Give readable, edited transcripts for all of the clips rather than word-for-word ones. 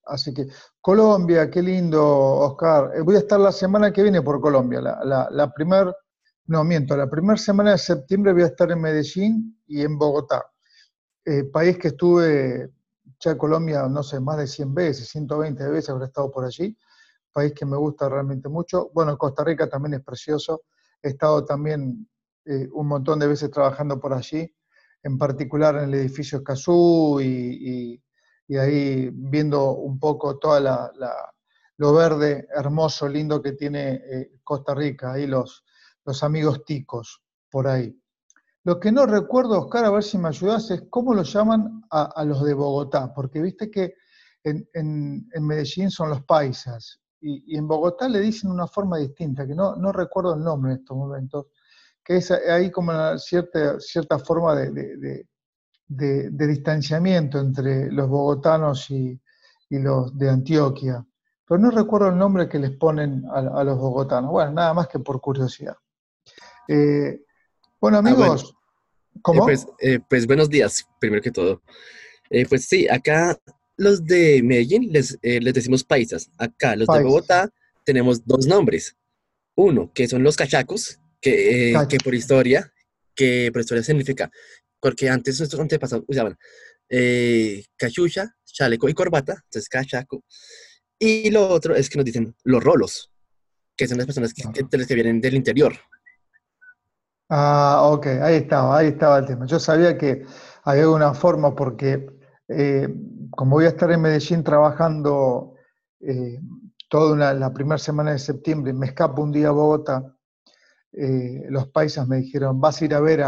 Así que, Colombia, qué lindo, Oscar. Voy a estar la semana que viene por Colombia. No miento, la primera semana de septiembre voy a estar en Medellín y en Bogotá. País que estuve ya en Colombia, no sé, más de 100 veces, 120 veces habré estado por allí. País que me gusta realmente mucho. Bueno, Costa Rica también es precioso. He estado también un montón de veces trabajando por allí, en particular en el edificio Escazú y ahí viendo un poco toda lo verde, hermoso, lindo que tiene Costa Rica, ahí los amigos ticos por ahí. Lo que no recuerdo, Oscar, a ver si me ayudas, es cómo lo llaman a los de Bogotá, porque viste que en Medellín son los paisas, y en Bogotá le dicen una forma distinta, que no recuerdo el nombre en estos momentos, que es ahí como una cierta forma de distanciamiento entre los bogotanos y los de Antioquia. Pero no recuerdo el nombre que les ponen a los bogotanos. Bueno, nada más que por curiosidad. Eh, bueno, Ah, bueno, amigos, ¿cómo? pues buenos días, primero que todo. Pues sí, acá los de Medellín les decimos paisas. Acá los de Paisas. Bogotá tenemos dos nombres. Uno, que son los cachacos, que por historia significa, porque antes nuestros antepasados usaban cachucha, chaleco y corbata, entonces cachaco. Y lo otro es que nos dicen los rolos, que son las personas que vienen del interior. Ah, ok, ahí estaba el tema. Yo sabía que había una forma porque eh, como voy a estar en Medellín trabajando eh, la primera semana de septiembre, me escapo un día a Bogotá, los paisas me dijeron, vas a ir a ver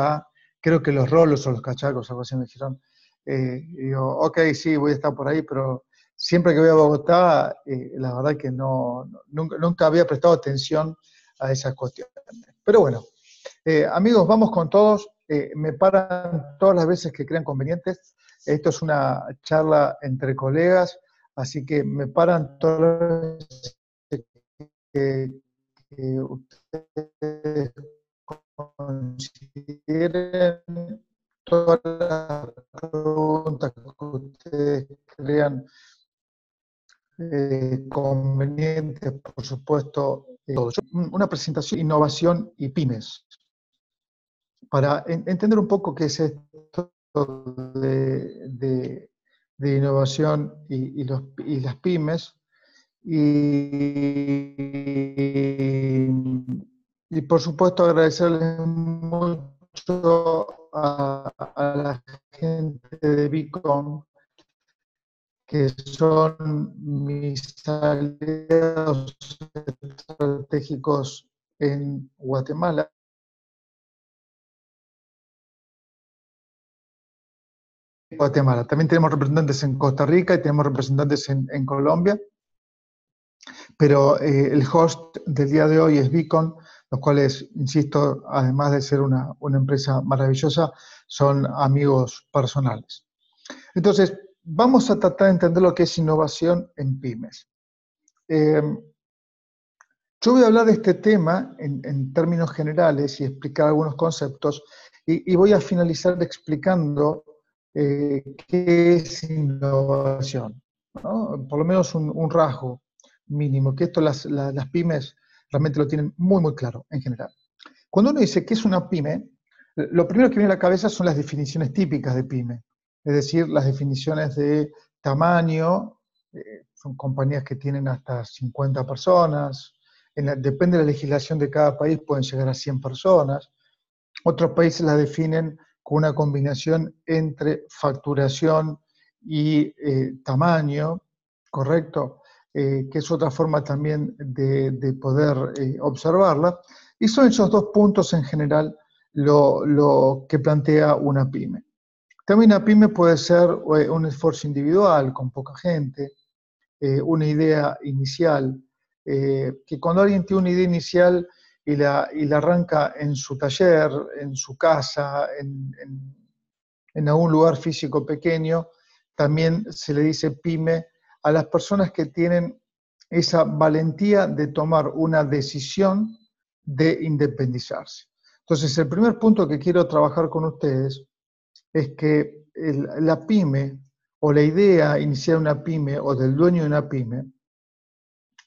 creo que los rolos o los cachacos, algo así me dijeron. Y digo, ok, sí, voy a estar por ahí, pero siempre que voy a Bogotá, la verdad que nunca había prestado atención a esas cuestiones. Pero bueno. Amigos, vamos con todos. Me paran todas las veces que crean convenientes. Esto es una charla entre colegas, así que me paran todas las veces que, que ustedes consideren, todas las preguntas que ustedes crean convenientes, por supuesto. Una presentación, innovación y pymes. Para entender un poco qué es esto de innovación y las pymes, y, y por supuesto agradecerles mucho a la gente de Bicom, que son mis aliados estratégicos en Guatemala. Guatemala. También tenemos representantes en Costa Rica y tenemos representantes en Colombia, pero el host del día de hoy es Beacon, los cuales, insisto, además de ser una empresa maravillosa, son amigos personales. Entonces, vamos a tratar de entender lo que es innovación en pymes. Yo voy a hablar de este tema en términos generales y explicar algunos conceptos, y voy a finalizar explicando qué es innovación, ¿no? Por lo menos un rasgo mínimo, que esto las pymes realmente lo tienen muy, muy claro en general. Cuando uno dice qué es una pyme, lo primero que viene a la cabeza son las definiciones típicas de pyme, es decir, las definiciones de tamaño, son compañías que tienen hasta 50 personas, depende de la legislación de cada país, pueden llegar a 100 personas. Otros países la definen con una combinación entre facturación y tamaño, ¿correcto? Que es otra forma también de poder observarla. Y son esos dos puntos en general lo que plantea una pyme. También una pyme puede ser un esfuerzo individual con poca gente, una idea inicial, que cuando alguien tiene una idea inicial y la arranca en su taller, en su casa, en algún lugar físico pequeño, también se le dice pyme a las personas que tienen esa valentía de tomar una decisión de independizarse. Entonces, el primer punto que quiero trabajar con ustedes es que la pyme o la idea inicial de una pyme o del dueño de una pyme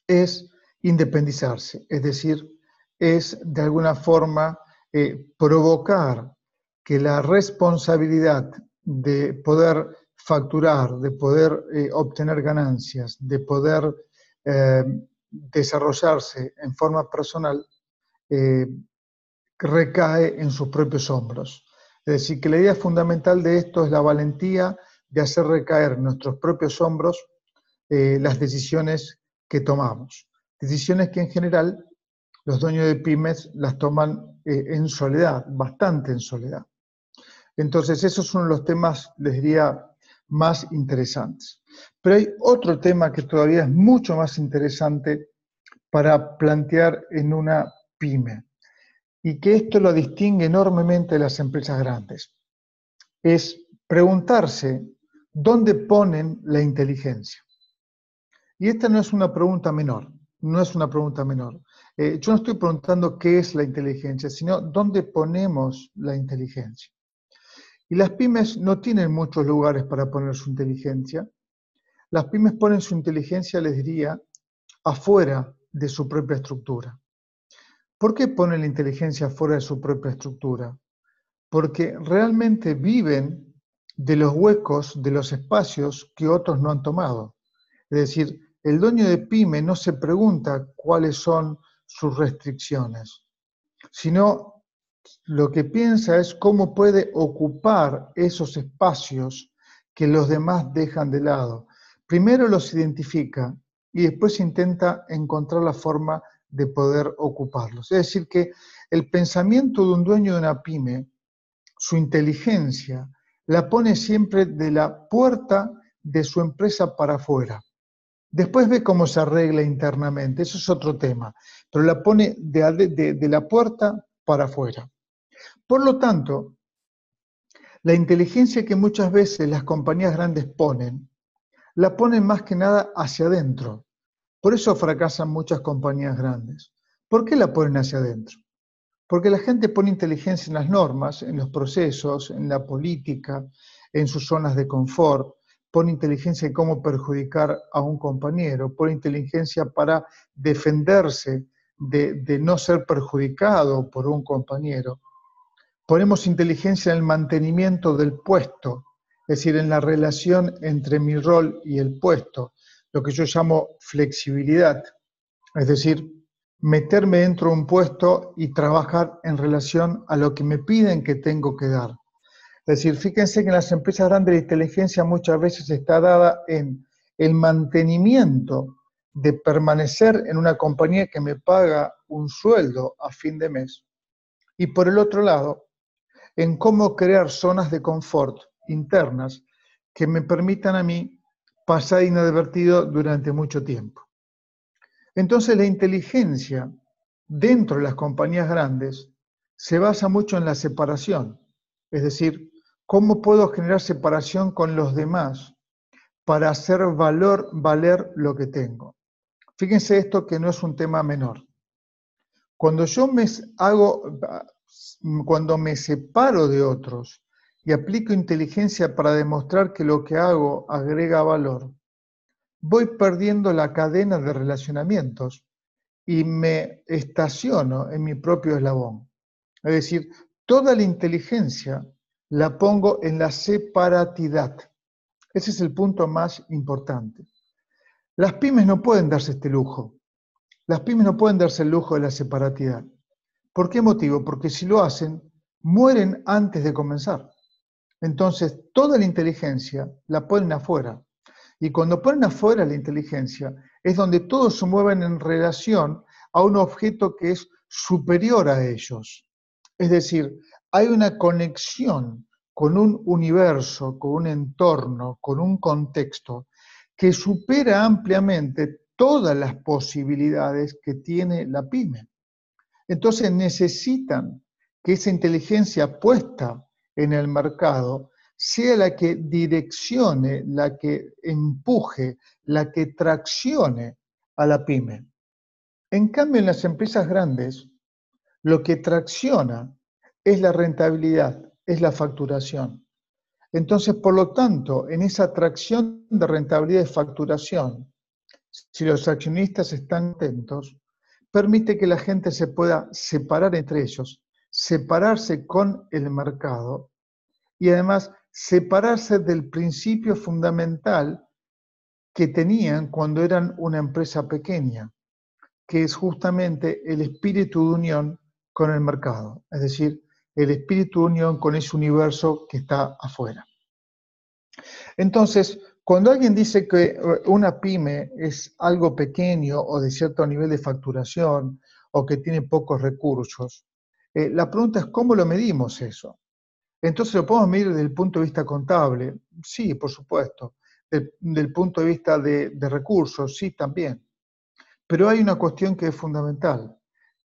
es independizarse, es decir, es de alguna forma provocar que la responsabilidad de poder facturar, de poder obtener ganancias, de poder desarrollarse en forma personal, recae en sus propios hombros. Es decir, que la idea fundamental de esto es la valentía de hacer recaer en nuestros propios hombros las decisiones que tomamos. Decisiones que en general los dueños de pymes las toman en soledad, bastante en soledad. Entonces, esos son los temas, les diría, más interesantes. Pero hay otro tema que todavía es mucho más interesante para plantear en una pyme, y que esto lo distingue enormemente de las empresas grandes. Es preguntarse dónde ponen la inteligencia. Y esta no es una pregunta menor, no es una pregunta menor. Yo no estoy preguntando qué es la inteligencia, sino dónde ponemos la inteligencia. Y las pymes no tienen muchos lugares para poner su inteligencia. Las pymes ponen su inteligencia, les diría, afuera de su propia estructura. ¿Por qué ponen la inteligencia fuera de su propia estructura? Porque realmente viven de los huecos, de los espacios que otros no han tomado. Es decir, el dueño de pyme no se pregunta cuáles son sus restricciones, sino lo que piensa es cómo puede ocupar esos espacios que los demás dejan de lado. Primero los identifica y después intenta encontrar la forma de poder ocuparlos. Es decir, que el pensamiento de un dueño de una pyme, su inteligencia, la pone siempre de la puerta de su empresa para afuera. Después ve cómo se arregla internamente, eso es otro tema, pero la pone de la puerta para afuera. Por lo tanto, la inteligencia que muchas veces las compañías grandes ponen, la ponen más que nada hacia adentro. Por eso fracasan muchas compañías grandes. ¿Por qué la ponen hacia adentro? Porque la gente pone inteligencia en las normas, en los procesos, en la política, en sus zonas de confort, pone inteligencia en cómo perjudicar a un compañero, pone inteligencia para defenderse de no ser perjudicado por un compañero. Ponemos inteligencia en el mantenimiento del puesto, es decir, en la relación entre mi rol y el puesto, lo que yo llamo flexibilidad, es decir, meterme dentro de un puesto y trabajar en relación a lo que me piden que tengo que dar. Es decir, fíjense que en las empresas grandes la inteligencia muchas veces está dada en el mantenimiento de permanecer en una compañía que me paga un sueldo a fin de mes. Y por el otro lado, en cómo crear zonas de confort internas que me permitan a mí pasar inadvertido durante mucho tiempo. Entonces la inteligencia dentro de las compañías grandes se basa mucho en la separación, es decir, cómo puedo generar separación con los demás para hacer valer lo que tengo. Fíjense esto que no es un tema menor. Cuando yo cuando me separo de otros y aplico inteligencia para demostrar que lo que hago agrega valor, voy perdiendo la cadena de relacionamientos y me estaciono en mi propio eslabón. Es decir, toda la inteligencia la pongo en la separatidad. Ese es el punto más importante. Las pymes no pueden darse este lujo. Las pymes no pueden darse el lujo de la separatidad. ¿Por qué motivo? Porque si lo hacen, mueren antes de comenzar. Entonces, toda la inteligencia la ponen afuera. Y cuando ponen afuera la inteligencia, es donde todos se mueven en relación a un objeto que es superior a ellos. Es decir, hay una conexión con un universo, con un entorno, con un contexto que supera ampliamente todas las posibilidades que tiene la pyme. Entonces necesitan que esa inteligencia puesta en el mercado sea la que direccione, la que empuje, la que traccione a la pyme. En cambio, en las empresas grandes, lo que tracciona es la rentabilidad, es la facturación. Entonces, por lo tanto, en esa atracción de rentabilidad y facturación, si los accionistas están atentos, permite que la gente se pueda separar entre ellos, separarse con el mercado y además separarse del principio fundamental que tenían cuando eran una empresa pequeña, que es justamente el espíritu de unión con el mercado, es decir, el espíritu de unión con ese universo que está afuera. Entonces, cuando alguien dice que una pyme es algo pequeño o de cierto nivel de facturación o que tiene pocos recursos, la pregunta es ¿cómo lo medimos eso? Entonces, ¿lo podemos medir desde el punto de vista contable? Sí, por supuesto. Del punto de vista de recursos, sí, también. Pero hay una cuestión que es fundamental,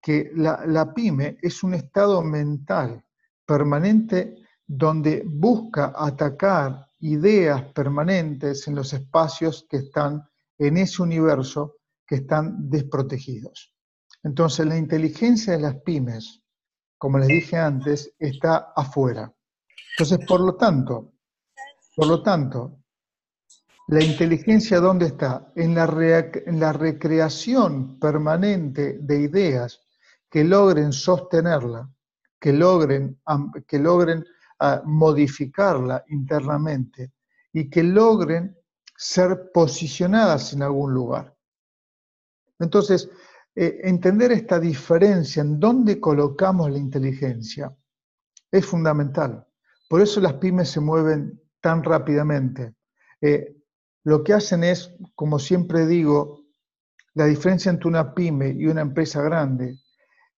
que la pyme es un estado mental permanente donde busca atacar ideas permanentes en los espacios que están en ese universo que están desprotegidos. Entonces, la inteligencia de las pymes, como les dije antes, está afuera. Entonces, por lo tanto, la inteligencia, ¿dónde está? En la recreación permanente de ideas que logren sostenerla, que logren modificarla internamente y que logren ser posicionadas en algún lugar. Entonces, entender esta diferencia en dónde colocamos la inteligencia es fundamental. Por eso las pymes se mueven tan rápidamente. Lo que hacen es, como siempre digo, la diferencia entre una pyme y una empresa grande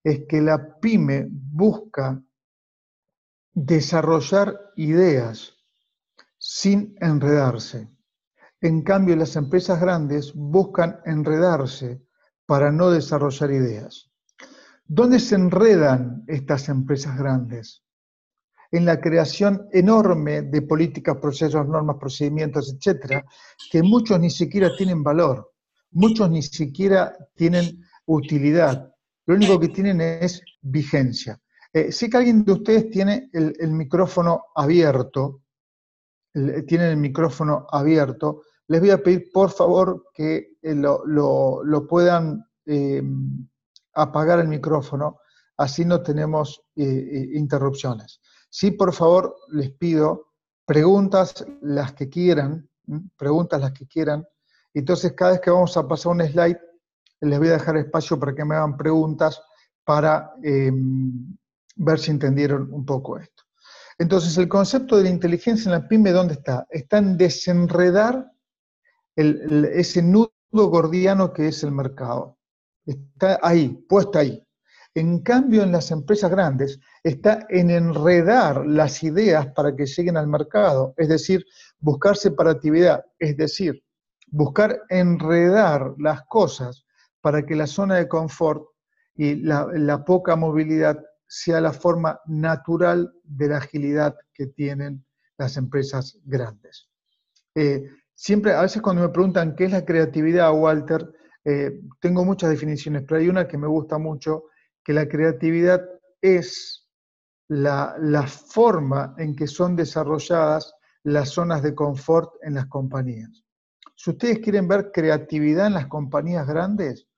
es que la pyme busca desarrollar ideas sin enredarse. En cambio, las empresas grandes buscan enredarse para no desarrollar ideas. ¿Dónde se enredan estas empresas grandes? En la creación enorme de políticas, procesos, normas, procedimientos, etcétera, que muchos ni siquiera tienen valor, muchos ni siquiera tienen utilidad. Lo único que tienen es vigencia. Sé que alguien de ustedes tiene el micrófono abierto, tienen el micrófono abierto. Les voy a pedir, por favor, que lo puedan apagar el micrófono, así no tenemos interrupciones. Sí, por favor, les pido preguntas las que quieran, preguntas las que quieran. Entonces, cada vez que vamos a pasar un slide, les voy a dejar espacio para que me hagan preguntas para ver si entendieron un poco esto. Entonces, el concepto de la inteligencia en la pyme, ¿dónde está? Está en desenredar ese nudo gordiano que es el mercado. Está ahí, puesta ahí. En cambio, en las empresas grandes, está en enredar las ideas para que lleguen al mercado, es decir, buscar separatividad, es decir, buscar enredar las cosas para que la zona de confort y la poca movilidad sea la forma natural de la agilidad que tienen las empresas grandes. Siempre, a veces cuando me preguntan qué es la creatividad, Walter, tengo muchas definiciones, pero hay una que me gusta mucho, que la creatividad es la forma en que son desarrolladas las zonas de confort en las compañías. Si ustedes quieren ver creatividad en las compañías grandes,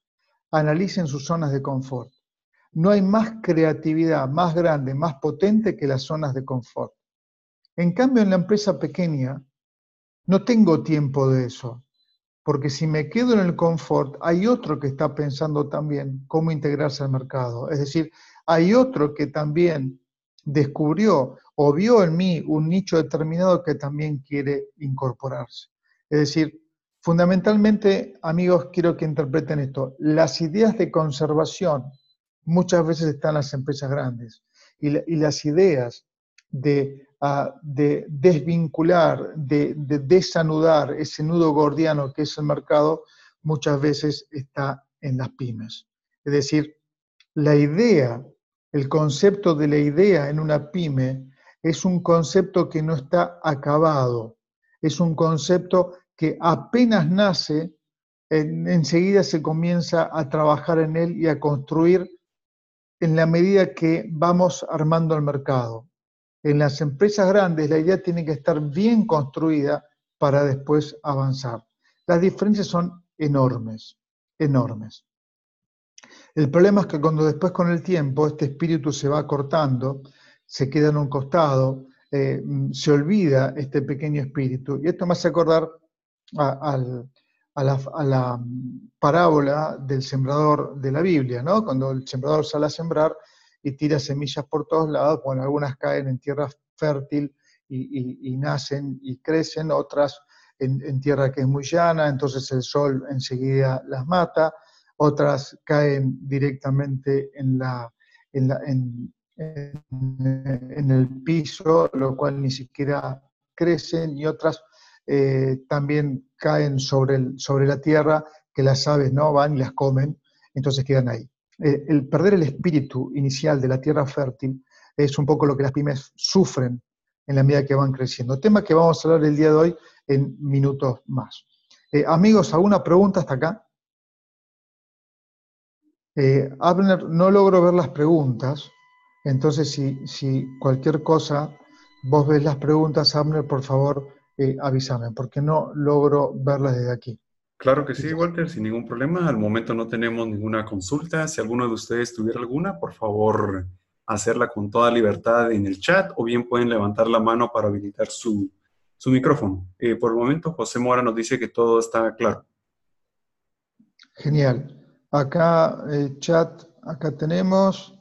analicen sus zonas de confort. No hay más creatividad más grande, más potente que las zonas de confort. En cambio, en la empresa pequeña, no tengo tiempo de eso, porque si me quedo en el confort, hay otro que está pensando también cómo integrarse al mercado. Es decir, hay otro que también descubrió o vio en mí un nicho determinado que también quiere incorporarse. Es decir, fundamentalmente, amigos, quiero que interpreten esto. Las ideas de conservación muchas veces están en las empresas grandes y las ideas de desvincular, de desanudar ese nudo gordiano que es el mercado, muchas veces está en las pymes. Es decir, la idea, el concepto de la idea en una pyme es un concepto que no está acabado, es un concepto que apenas nace, enseguida se comienza a trabajar en él y a construir en la medida que vamos armando el mercado. En las empresas grandes la idea tiene que estar bien construida para después avanzar. Las diferencias son enormes, enormes. El problema es que cuando después con el tiempo este espíritu se va cortando, se queda en un costado, se olvida este pequeño espíritu. Y esto me hace acordar a la parábola del sembrador de la Biblia, ¿no? Cuando el sembrador sale a sembrar y tira semillas por todos lados, bueno, algunas caen en tierra fértil y nacen y crecen, otras en tierra que es muy llana, entonces el sol enseguida las mata, otras caen directamente en el piso, lo cual ni siquiera crecen, y otras también caen sobre la tierra, que las aves no van y las comen, entonces quedan ahí. El perder el espíritu inicial de la tierra fértil es un poco lo que las pymes sufren en la medida que van creciendo. Tema que vamos a hablar el día de hoy en minutos más. Amigos, ¿alguna pregunta hasta acá? Abner, no logro ver las preguntas, entonces si cualquier cosa vos ves las preguntas, Abner, por favor, avísame, porque no logro verlas desde aquí. Claro que sí, Walter, sin ningún problema. Al momento no tenemos ninguna consulta. Si alguno de ustedes tuviera alguna, por favor, hacerla con toda libertad en el chat, o bien pueden levantar la mano para habilitar su micrófono. Por el momento, José Mora nos dice que todo está claro. Genial. Acá, chat, acá tenemos.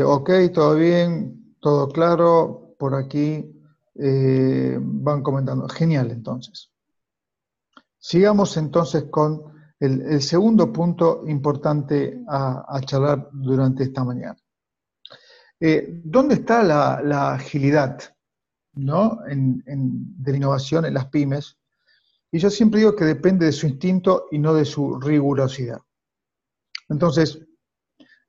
Ok, todo bien, todo claro. Por aquí van comentando. Genial, entonces. Sigamos entonces con el segundo punto importante a charlar durante esta mañana. ¿Dónde está la agilidad, ¿no? de la innovación en las pymes? Y yo siempre digo que depende de su instinto y no de su rigurosidad. Entonces,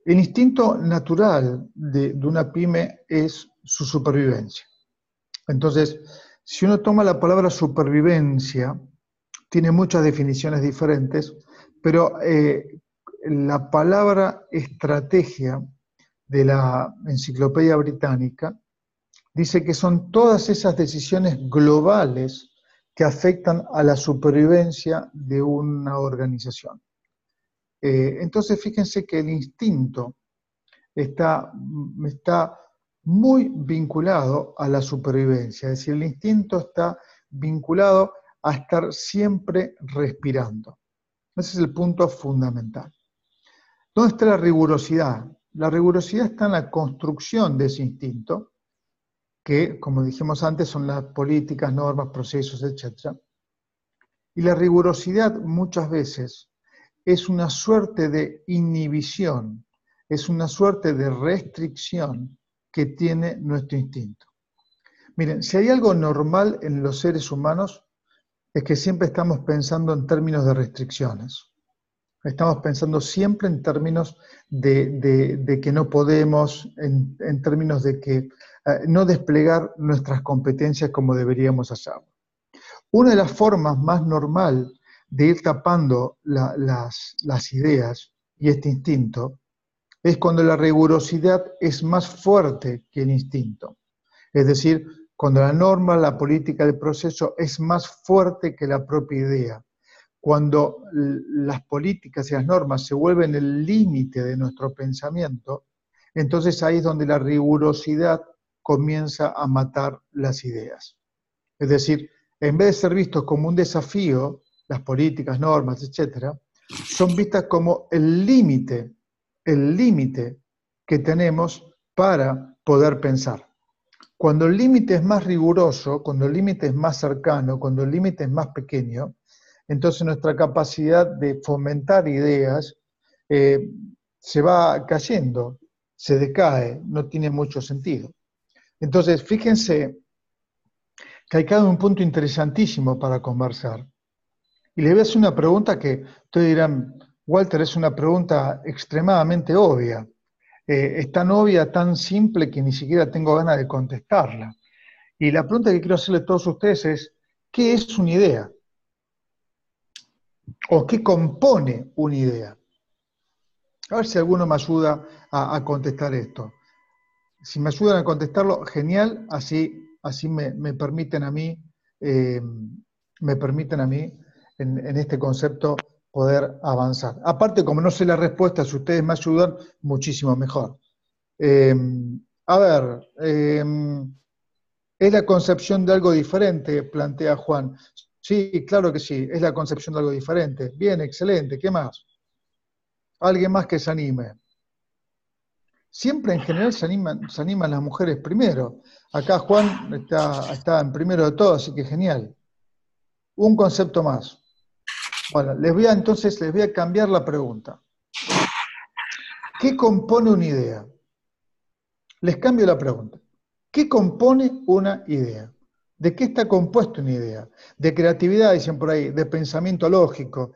el instinto natural de una pyme es su supervivencia. Entonces, si uno toma la palabra supervivencia, tiene muchas definiciones diferentes, pero la palabra estrategia de la Enciclopedia Británica dice que son todas esas decisiones globales que afectan a la supervivencia de una organización. Entonces, fíjense que el instinto está muy vinculado a la supervivencia, es decir, el instinto está vinculado a estar siempre respirando. Ese es el punto fundamental. ¿Dónde está la rigurosidad? La rigurosidad está en la construcción de ese instinto, que, como dijimos antes, son las políticas, normas, procesos, etc. Y la rigurosidad muchas veces es una suerte de inhibición, es una suerte de restricción que tiene nuestro instinto. Miren, si hay algo normal en los seres humanos, es que siempre estamos pensando en términos de restricciones. Estamos pensando siempre en términos de que no podemos, en términos de que no desplegar nuestras competencias como deberíamos hacerlo. Una de las formas más normal de ir tapando las ideas y este instinto es cuando la rigurosidad es más fuerte que el instinto. Es decir, cuando la norma, la política, el proceso es más fuerte que la propia idea. Cuando las políticas y las normas se vuelven el límite de nuestro pensamiento, entonces ahí es donde la rigurosidad comienza a matar las ideas. Es decir, en vez de ser vistos como un desafío, las políticas, normas, etc., son vistas como el límite que tenemos para poder pensar. Cuando el límite es más riguroso, cuando el límite es más cercano, cuando el límite es más pequeño, entonces nuestra capacidad de fomentar ideas se va cayendo, se decae, no tiene mucho sentido. Entonces, fíjense que hay cada un punto interesantísimo para conversar. Y les voy a hacer una pregunta que ustedes dirán, Walter, es una pregunta extremadamente obvia. Es tan obvia, tan simple, que ni siquiera tengo ganas de contestarla. Y la pregunta que quiero hacerle a todos ustedes es, ¿qué es una idea? ¿O qué compone una idea? A ver si alguno me ayuda a contestar esto. Si me ayudan a contestarlo, genial, así me permiten a mí, en este concepto poder avanzar. Aparte, como no sé la respuesta, si ustedes me ayudan, muchísimo mejor. A ver, ¿es la concepción de algo diferente? Plantea Juan. Sí, claro que sí, es la concepción de algo diferente. Bien, excelente, ¿qué más? Alguien más que se anime. Siempre en general se animan las mujeres primero. Acá Juan está en primero de todo, así que genial. Un concepto más. Bueno, entonces les voy a cambiar la pregunta. ¿Qué compone una idea? Les cambio la pregunta. ¿Qué compone una idea? ¿De qué está compuesta una idea? De creatividad, dicen por ahí, de pensamiento lógico.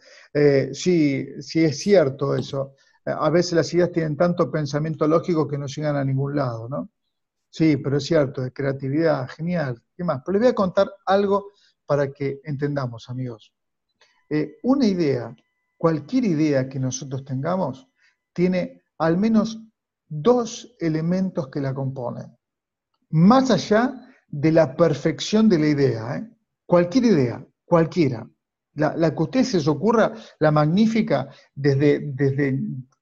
Sí, es cierto eso. A veces las ideas tienen tanto pensamiento lógico que no llegan a ningún lado, ¿no? Sí, pero es cierto, de creatividad, genial. ¿Qué más? Pero les voy a contar algo para que entendamos, amigos. Una idea, cualquier idea que nosotros tengamos, tiene al menos dos elementos que la componen. Más allá de la perfección de la idea, ¿eh? Cualquier idea, cualquiera. La que a ustedes se les ocurra, la magnífica,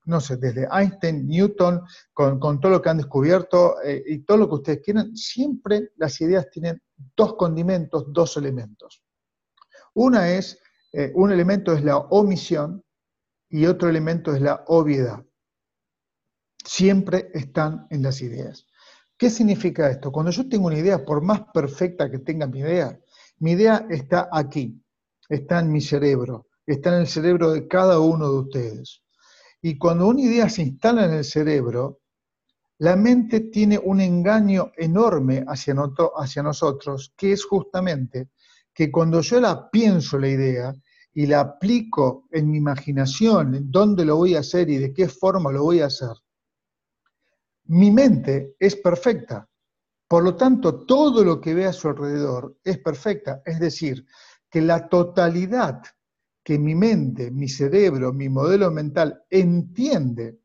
no sé, desde Einstein, Newton, con todo lo que han descubierto y todo lo que ustedes quieran, siempre las ideas tienen dos condimentos, dos elementos. Un elemento es la omisión y otro elemento es la obviedad. Siempre están en las ideas. ¿Qué significa esto? Cuando yo tengo una idea, por más perfecta que tenga mi idea está aquí, está en mi cerebro, está en el cerebro de cada uno de ustedes. Y cuando una idea se instala en el cerebro, la mente tiene un engaño enorme hacia nosotros, que es justamente que cuando yo la pienso la idea y la aplico en mi imaginación, en dónde lo voy a hacer y de qué forma lo voy a hacer, mi mente es perfecta. Por lo tanto, todo lo que ve a su alrededor es perfecta. Es decir, que la totalidad que mi mente, mi cerebro, mi modelo mental entiende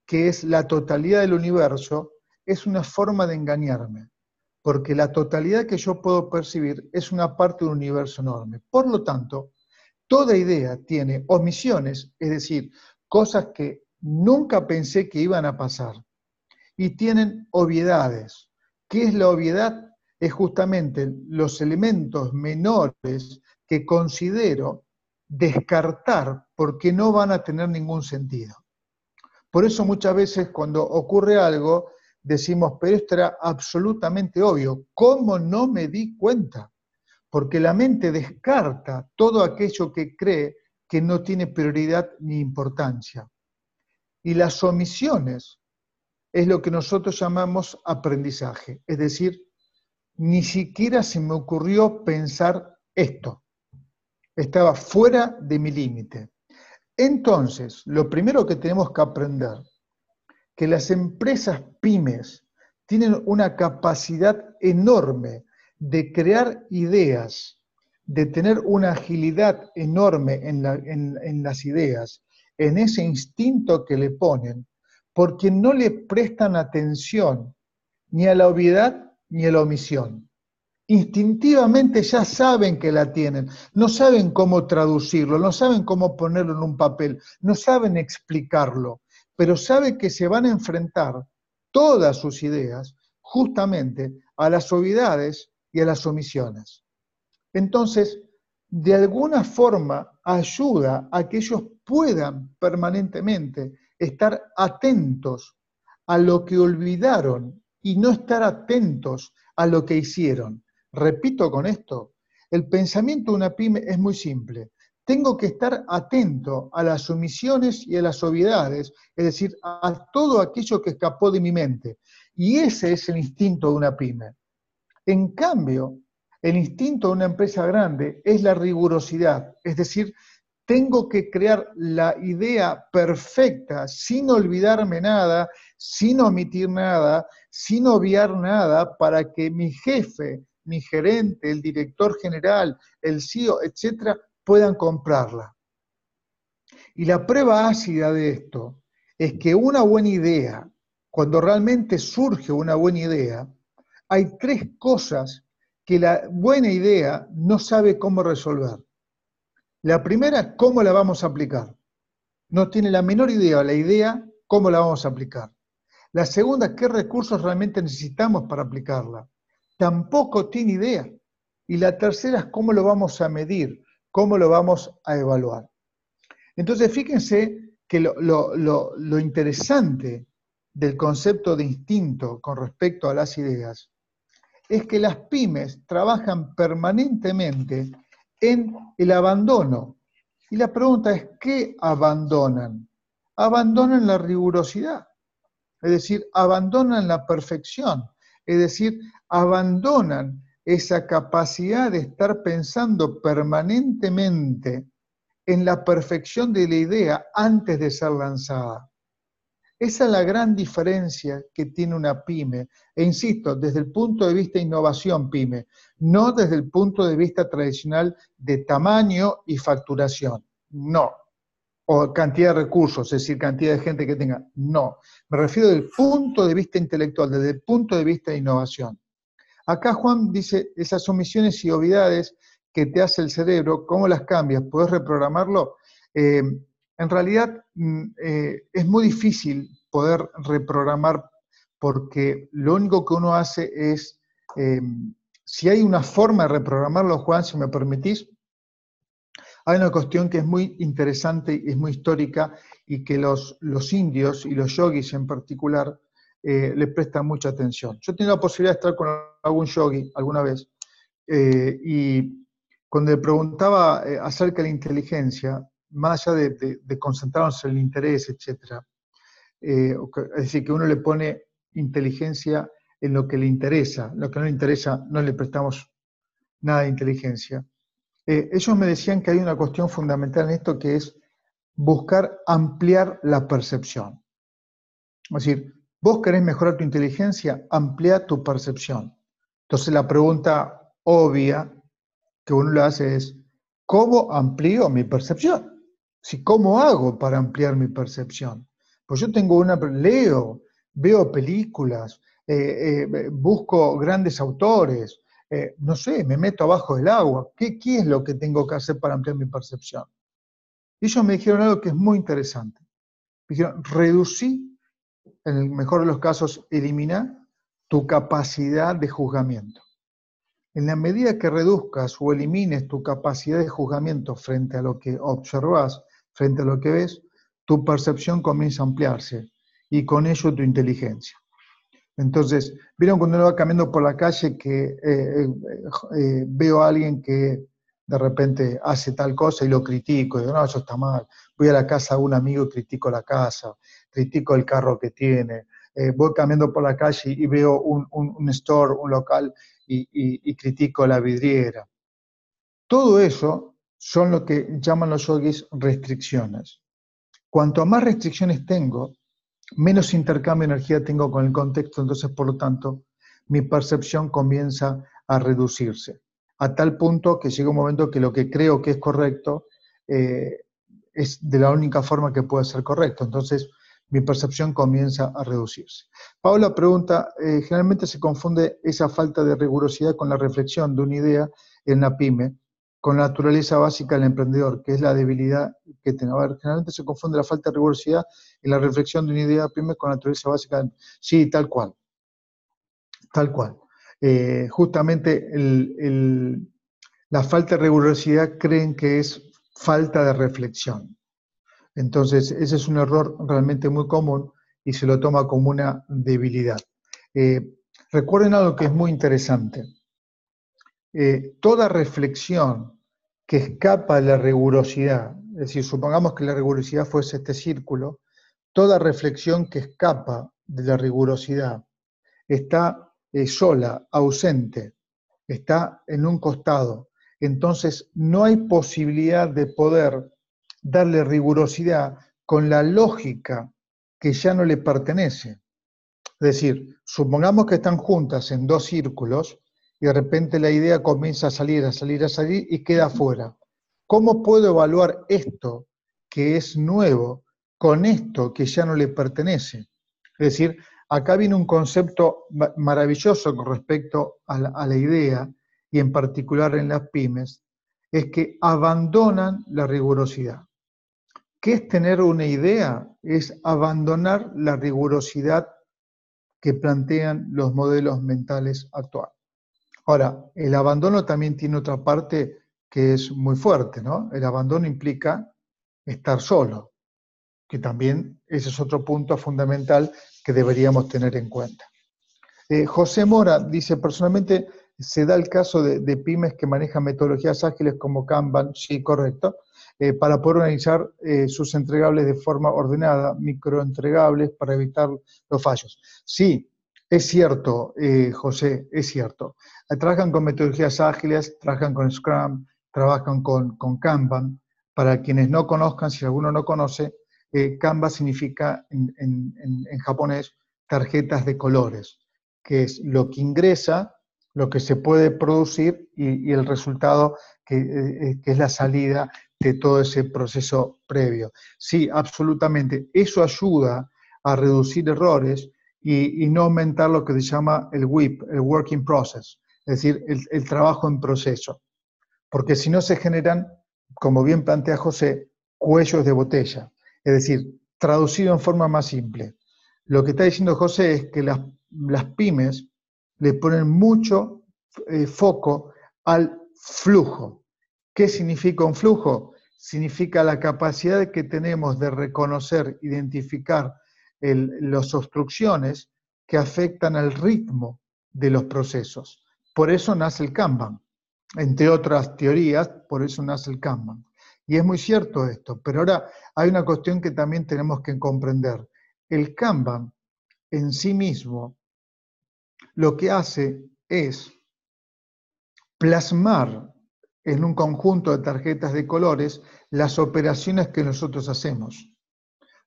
que es la totalidad del universo, es una forma de engañarme. Porque la totalidad que yo puedo percibir es una parte de un universo enorme. Por lo tanto, toda idea tiene omisiones, es decir, cosas que nunca pensé que iban a pasar. Y tienen obviedades. ¿Qué es la obviedad? Es justamente los elementos menores que considero descartar porque no van a tener ningún sentido. Por eso muchas veces cuando ocurre algo decimos, pero esto era absolutamente obvio. ¿Cómo no me di cuenta? Porque la mente descarta todo aquello que cree que no tiene prioridad ni importancia. Y las omisiones es lo que nosotros llamamos aprendizaje. Es decir, ni siquiera se me ocurrió pensar esto. Estaba fuera de mi límite. Entonces, lo primero que tenemos que aprender, que las empresas pymes tienen una capacidad enorme de crear ideas, de tener una agilidad enorme en las ideas, en ese instinto que le ponen, porque no le prestan atención ni a la obviedad ni a la omisión. Instintivamente ya saben que la tienen, no saben cómo traducirlo, no saben cómo ponerlo en un papel, no saben explicarlo, pero saben que se van a enfrentar todas sus ideas justamente a las obviedades y a las omisiones. Entonces, de alguna forma ayuda a que ellos puedan permanentemente estar atentos a lo que olvidaron y no estar atentos a lo que hicieron. Repito con esto, el pensamiento de una pyme es muy simple. Tengo que estar atento a las omisiones y a las obviedades, es decir, a todo aquello que escapó de mi mente. Y ese es el instinto de una pyme. En cambio, el instinto de una empresa grande es la rigurosidad, es decir, tengo que crear la idea perfecta, sin olvidarme nada, sin omitir nada, sin obviar nada, para que mi jefe, mi gerente, el director general, el CEO, etcétera, puedan comprarla. Y la prueba ácida de esto es que una buena idea cuando realmente surge una buena idea, hay tres cosas que la buena idea no sabe cómo resolver. La primera, cómo la vamos a aplicar. No tiene la menor idea la idea, cómo la vamos a aplicar. La segunda, qué recursos realmente necesitamos para aplicarla. Tampoco tiene idea. Y la tercera es cómo lo vamos a medir, cómo lo vamos a evaluar. Entonces, fíjense que lo interesante del concepto de instinto con respecto a las ideas es que las pymes trabajan permanentemente en el abandono. Y la pregunta es, ¿qué abandonan? Abandonan la rigurosidad, es decir, abandonan la perfección, es decir, abandonan esa capacidad de estar pensando permanentemente en la perfección de la idea antes de ser lanzada. Esa es la gran diferencia que tiene una pyme. E insisto, desde el punto de vista de innovación pyme, no desde el punto de vista tradicional de tamaño y facturación. No. O cantidad de recursos, es decir, cantidad de gente que tenga. No. Me refiero desde el punto de vista intelectual, desde el punto de vista de innovación. Acá Juan dice, esas omisiones y obviedades que te hace el cerebro, ¿cómo las cambias? ¿Puedes reprogramarlo? En realidad es muy difícil poder reprogramar porque lo único que uno hace es, si hay una forma de reprogramarlo, Juan, si me permitís, hay una cuestión que es muy interesante y es muy histórica y que los indios y los yogis en particular le prestan mucha atención. Yo he tenido la posibilidad de estar con algún yogi alguna vez y cuando le preguntaba acerca de la inteligencia, más allá de concentrarnos en el interés, etc., es decir, que uno le pone inteligencia en lo que le interesa, lo que no le interesa no le prestamos nada de inteligencia. Ellos me decían que hay una cuestión fundamental en esto que es buscar ampliar la percepción. Es decir, vos querés mejorar tu inteligencia, amplía tu percepción. Entonces la pregunta obvia que uno le hace es, ¿cómo amplío mi percepción? ¿Cómo hago para ampliar mi percepción? Pues yo tengo leo, veo películas, busco grandes autores, no sé, me meto abajo del agua. ¿Qué es lo que tengo que hacer para ampliar mi percepción? Y ellos me dijeron algo que es muy interesante. Me dijeron, reducí, en el mejor de los casos, elimina tu capacidad de juzgamiento. En la medida que reduzcas o elimines tu capacidad de juzgamiento frente a lo que observas, frente a lo que ves, tu percepción comienza a ampliarse y con ello tu inteligencia. Entonces, ¿vieron cuando uno va caminando por la calle que veo a alguien que de repente hace tal cosa y lo critico? Y digo, no, eso está mal. Voy a la casa de un amigo y critico la casa, critico el carro que tiene. Voy caminando por la calle y veo un store, un local, y critico la vidriera. Todo eso son lo que llaman los yogis restricciones. Cuanto más restricciones tengo, menos intercambio de energía tengo con el contexto, entonces por lo tanto mi percepción comienza a reducirse, a tal punto que llega un momento que lo que creo que es correcto es de la única forma que puede ser correcto, entonces mi percepción comienza a reducirse. Paula pregunta, generalmente se confunde esa falta de rigurosidad con la reflexión de una idea en la pyme, con la naturaleza básica del emprendedor, que es la debilidad que tiene. A ver, generalmente se confunde la falta de rigurosidad en la reflexión de una idea pyme con la naturaleza básica. Sí, tal cual. Tal cual. Justamente la falta de rigurosidad creen que es falta de reflexión. Entonces, ese es un error realmente muy común y se lo toma como una debilidad. Recuerden algo que es muy interesante. Toda reflexión que escapa de la rigurosidad, es decir, supongamos que la rigurosidad fuese este círculo, toda reflexión que escapa de la rigurosidad está sola, ausente, está en un costado. Entonces, no hay posibilidad de poder darle rigurosidad con la lógica que ya no le pertenece. Es decir, supongamos que están juntas en dos círculos y de repente la idea comienza a salir y queda afuera. ¿Cómo puedo evaluar esto que es nuevo con esto que ya no le pertenece? Es decir, acá viene un concepto maravilloso con respecto a la idea, y en particular en las pymes, es que abandonan la rigurosidad. ¿Qué es tener una idea? Es abandonar la rigurosidad que plantean los modelos mentales actuales. Ahora, el abandono también tiene otra parte que es muy fuerte, ¿no? El abandono implica estar solo, que también ese es otro punto fundamental que deberíamos tener en cuenta. José Mora dice, personalmente se da el caso de pymes que manejan metodologías ágiles como Kanban, sí, correcto, para poder organizar sus entregables de forma ordenada, microentregables para evitar los fallos. Sí, es cierto, José, es cierto. Trabajan con metodologías ágiles, trabajan con Scrum, trabajan con Kanban. Para quienes no conozcan, si alguno no conoce, Kanban significa en japonés tarjetas de colores, que es lo que ingresa, lo que se puede producir y el resultado que es la salida de todo ese proceso previo. Sí, absolutamente. Eso ayuda a reducir errores y no aumentar lo que se llama el WIP, el Working Process, es decir, el trabajo en proceso. Porque si no se generan, como bien plantea José, cuellos de botella. Es decir, traducido en forma más simple. Lo que está diciendo José es que las pymes le ponen mucho foco al flujo. ¿Qué significa un flujo? Significa la capacidad que tenemos de reconocer, identificar las obstrucciones que afectan al ritmo de los procesos. Por eso nace el Kanban. Entre otras teorías, por eso nace el Kanban. Y es muy cierto esto, pero ahora hay una cuestión que también tenemos que comprender. El Kanban en sí mismo lo que hace es plasmar en un conjunto de tarjetas de colores las operaciones que nosotros hacemos.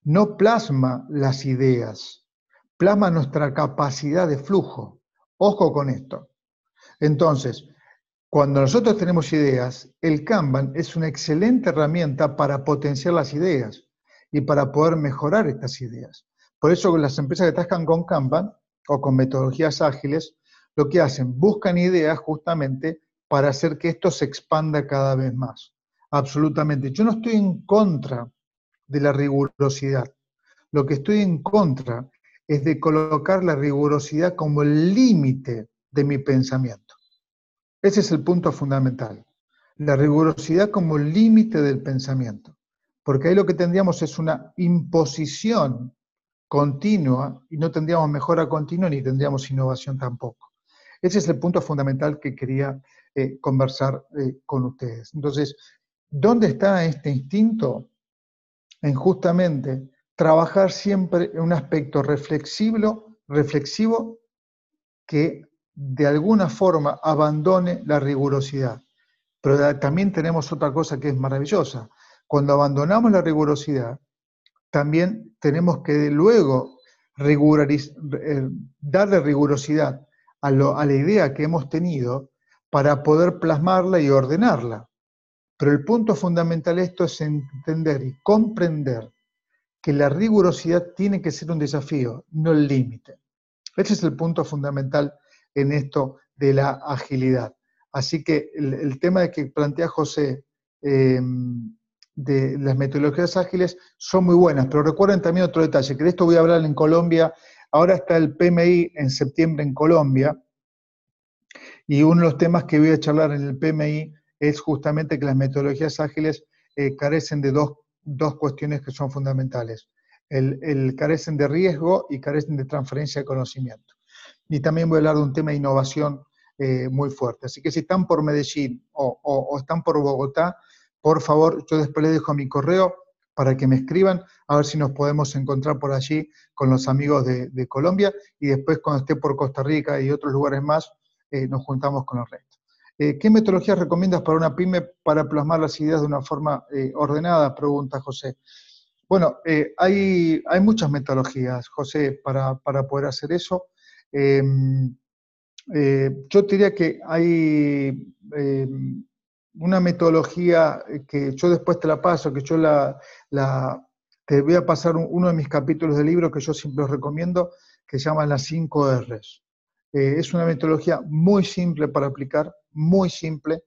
No plasma las ideas, plasma nuestra capacidad de flujo. Ojo con esto. Entonces, cuando nosotros tenemos ideas, el Kanban es una excelente herramienta para potenciar las ideas y para poder mejorar estas ideas. Por eso las empresas que trabajan con Kanban o con metodologías ágiles, lo que hacen, buscan ideas justamente para hacer que esto se expanda cada vez más. Absolutamente. Yo no estoy en contra de la rigurosidad. Lo que estoy en contra es de colocar la rigurosidad como el límite de mi pensamiento. Ese es el punto fundamental. La rigurosidad como límite del pensamiento. Porque ahí lo que tendríamos es una imposición continua y no tendríamos mejora continua ni tendríamos innovación tampoco. Ese es el punto fundamental que quería conversar con ustedes. Entonces, ¿dónde está este instinto? En justamente trabajar siempre en un aspecto reflexivo que de alguna forma abandone la rigurosidad. Pero también tenemos otra cosa que es maravillosa. Cuando abandonamos la rigurosidad, también tenemos que luego darle rigurosidad a la idea que hemos tenido para poder plasmarla y ordenarla. Pero el punto fundamental de esto es entender y comprender que la rigurosidad tiene que ser un desafío, no el límite. Ese es el punto fundamental en esto de la agilidad. Así que el tema de que plantea José de las metodologías ágiles son muy buenas, pero recuerden también otro detalle, que de esto voy a hablar en Colombia. Ahora está el PMI en septiembre en Colombia, y uno de los temas que voy a charlar en el PMI es justamente que las metodologías ágiles carecen de dos cuestiones que son fundamentales. Carecen de riesgo y carecen de transferencia de conocimiento. Y también voy a hablar de un tema de innovación muy fuerte. Así que si están por Medellín o están por Bogotá, por favor, yo después les dejo mi correo para que me escriban, a ver si nos podemos encontrar por allí con los amigos de Colombia, y después cuando esté por Costa Rica y otros lugares más, nos juntamos con el resto. ¿Qué metodologías recomiendas para una pyme para plasmar las ideas de una forma ordenada? Pregunta José. Bueno, hay muchas metodologías, José, para poder hacer eso. Yo diría que hay una metodología que yo después te la paso, que yo te voy a pasar uno de mis capítulos del libro que yo siempre os recomiendo, que se llaman las 5 R's. Es una metodología muy simple para aplicar, muy simple,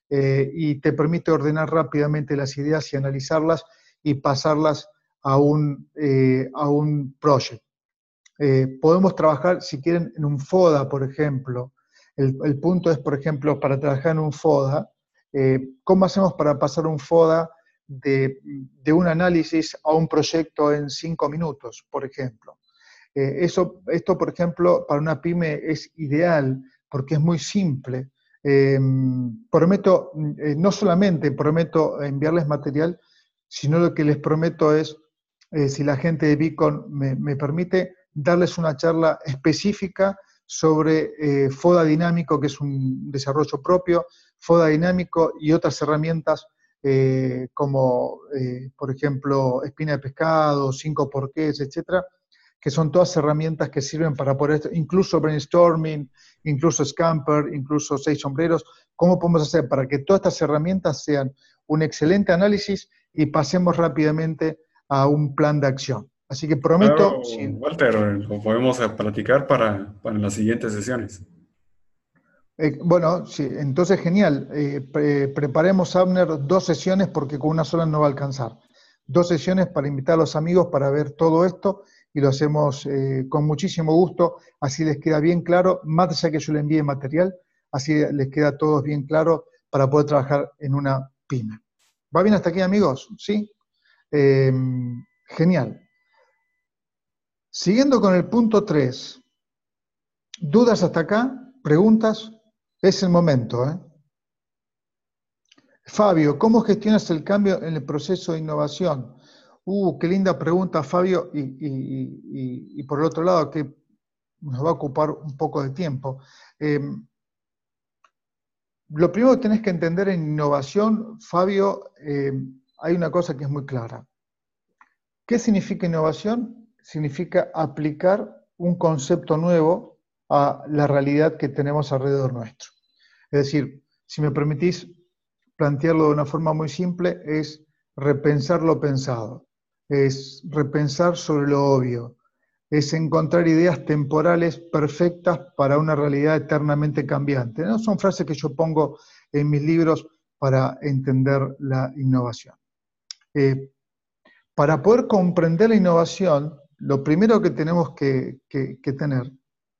y te permite ordenar rápidamente las ideas y analizarlas y pasarlas a un project. Podemos trabajar, si quieren, en un FODA, por ejemplo. El punto es, por ejemplo, para trabajar en un FODA, ¿cómo hacemos para pasar un FODA de un análisis a un proyecto en 5 minutos, por ejemplo? Esto, por ejemplo, para una pyme es ideal porque es muy simple. Prometo, no solamente prometo enviarles material, sino lo que les prometo es, si la gente de Beacon me permite, darles una charla específica sobre FODA dinámico, que es un desarrollo propio, FODA dinámico y otras herramientas como, por ejemplo, espina de pescado, 5 porqués, etcétera, que son todas herramientas que sirven para poder, incluso brainstorming, incluso Scamper, incluso 6 sombreros, ¿cómo podemos hacer para que todas estas herramientas sean un excelente análisis y pasemos rápidamente a un plan de acción? Así que prometo... Claro, Walter, lo podemos platicar para las siguientes sesiones. Bueno, sí, entonces genial. Preparemos, Abner, 2 sesiones porque con una sola no va a alcanzar. 2 sesiones para invitar a los amigos para ver todo esto y lo hacemos con muchísimo gusto, así les queda bien claro, más allá que yo le envíe material, así les queda a todos bien claro para poder trabajar en una pyme. ¿Va bien hasta aquí, amigos? ¿Sí? Genial. Siguiendo con el punto 3. ¿Dudas hasta acá? ¿Preguntas? Es el momento, ¿eh? Fabio, ¿cómo gestionas el cambio en el proceso de innovación? Qué linda pregunta, Fabio, y por el otro lado, que nos va a ocupar un poco de tiempo. Lo primero que tenés que entender en innovación, Fabio, hay una cosa que es muy clara. ¿Qué significa innovación? Significa aplicar un concepto nuevo a la realidad que tenemos alrededor nuestro. Es decir, si me permitís plantearlo de una forma muy simple, es repensar lo pensado, es repensar sobre lo obvio, es encontrar ideas temporales perfectas para una realidad eternamente cambiante. ¿No? Son frases que yo pongo en mis libros para entender la innovación. Para poder comprender la innovación, lo primero que tenemos que tener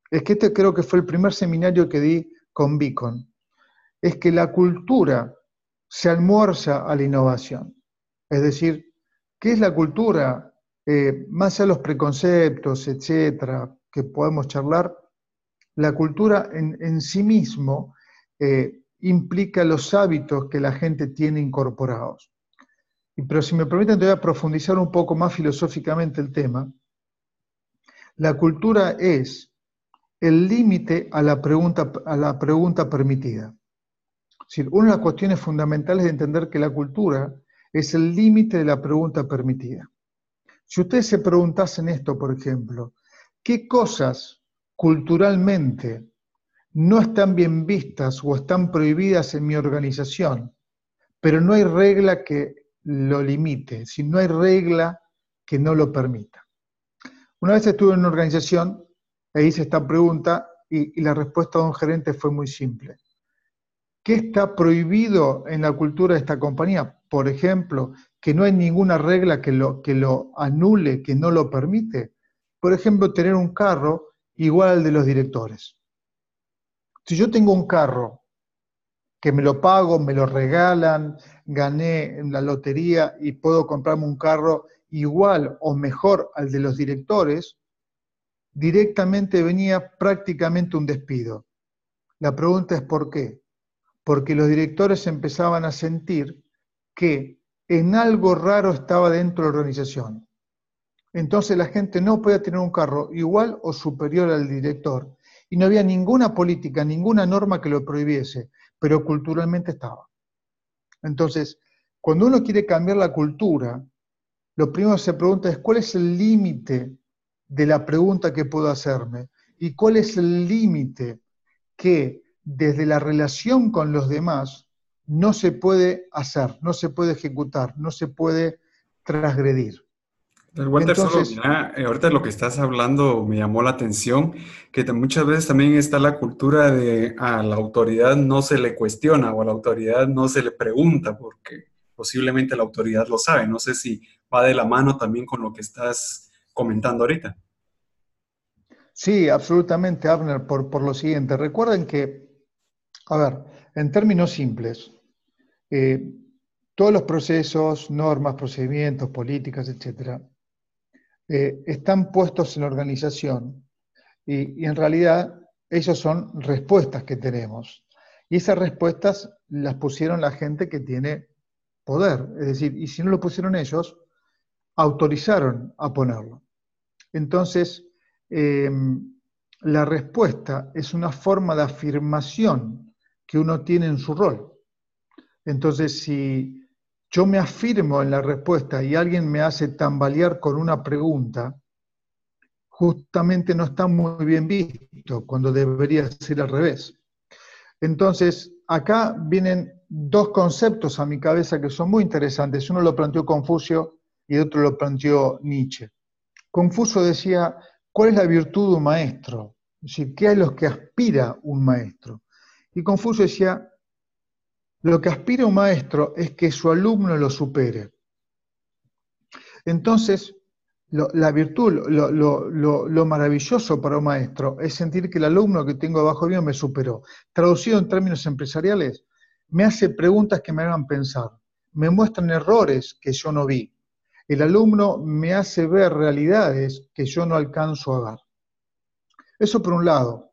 es que este creo que fue el primer seminario que di con Beacon, es que la cultura se almuerza a la innovación. Es decir, ¿qué es la cultura? Más allá de los preconceptos, etcétera, que podemos charlar, la cultura en sí mismo implica los hábitos que la gente tiene incorporados. Pero si me permiten, te voy a profundizar un poco más filosóficamente el tema. La cultura es el límite a la pregunta permitida. Es decir, una de las cuestiones fundamentales de entender que la cultura es el límite de la pregunta permitida. Si ustedes se preguntasen esto, por ejemplo, ¿qué cosas culturalmente no están bien vistas o están prohibidas en mi organización, pero no hay regla que lo limite, si no hay regla que no lo permita? Una vez estuve en una organización e hice esta pregunta y la respuesta de un gerente fue muy simple. ¿Qué está prohibido en la cultura de esta compañía? Por ejemplo, que no hay ninguna regla que lo anule, que no lo permite. Por ejemplo, tener un carro igual al de los directores. Si yo tengo un carro que me lo pago, me lo regalan, gané en la lotería y puedo comprarme un carro igual o mejor al de los directores, directamente venía prácticamente un despido. La pregunta es ¿por qué? Porque los directores empezaban a sentir que en algo raro estaba dentro de la organización. Entonces la gente no podía tener un carro igual o superior al director. Y no había ninguna política, ninguna norma que lo prohibiese, pero culturalmente estaba. Entonces, cuando uno quiere cambiar la cultura, lo primero que se pregunta es ¿cuál es el límite de la pregunta que puedo hacerme? ¿Y cuál es el límite que desde la relación con los demás no se puede hacer, no se puede ejecutar, no se puede transgredir? Walter, solo Entonces, mira, ahorita lo que estás hablando me llamó la atención, que muchas veces también está la cultura de a la autoridad no se le cuestiona o a la autoridad no se le pregunta, porque posiblemente la autoridad lo sabe. No sé si va de la mano también con lo que estás comentando ahorita. sí, absolutamente, Abner, por lo siguiente. Recuerden que, a ver, en términos simples, eh, todos los procesos, normas, procedimientos, políticas, etcétera, están puestos en la organización y en realidad ellos son respuestas que tenemos. Y esas respuestas las pusieron la gente que tiene poder. Es decir, y si no lo pusieron ellos, autorizaron a ponerlo. Entonces, eh, la respuesta es una forma de afirmación que uno tiene en su rol. Entonces, si yo me afirmo en la respuesta y alguien me hace tambalear con una pregunta, justamente no está muy bien visto, cuando debería ser al revés. Entonces, acá vienen dos conceptos a mi cabeza que son muy interesantes. Uno lo planteó Confucio y otro lo planteó Nietzsche. Confucio decía, ¿cuál es la virtud de un maestro? Es decir, ¿qué es lo que aspira un maestro? Y Confucio decía, lo que aspira un maestro es que su alumno lo supere. Entonces, la virtud, lo maravilloso para un maestro es sentir que el alumno que tengo abajo mío me superó. Traducido en términos empresariales, me hace preguntas que me hagan pensar, me muestran errores que yo no vi. El alumno me hace ver realidades que yo no alcanzo a ver. Eso por un lado.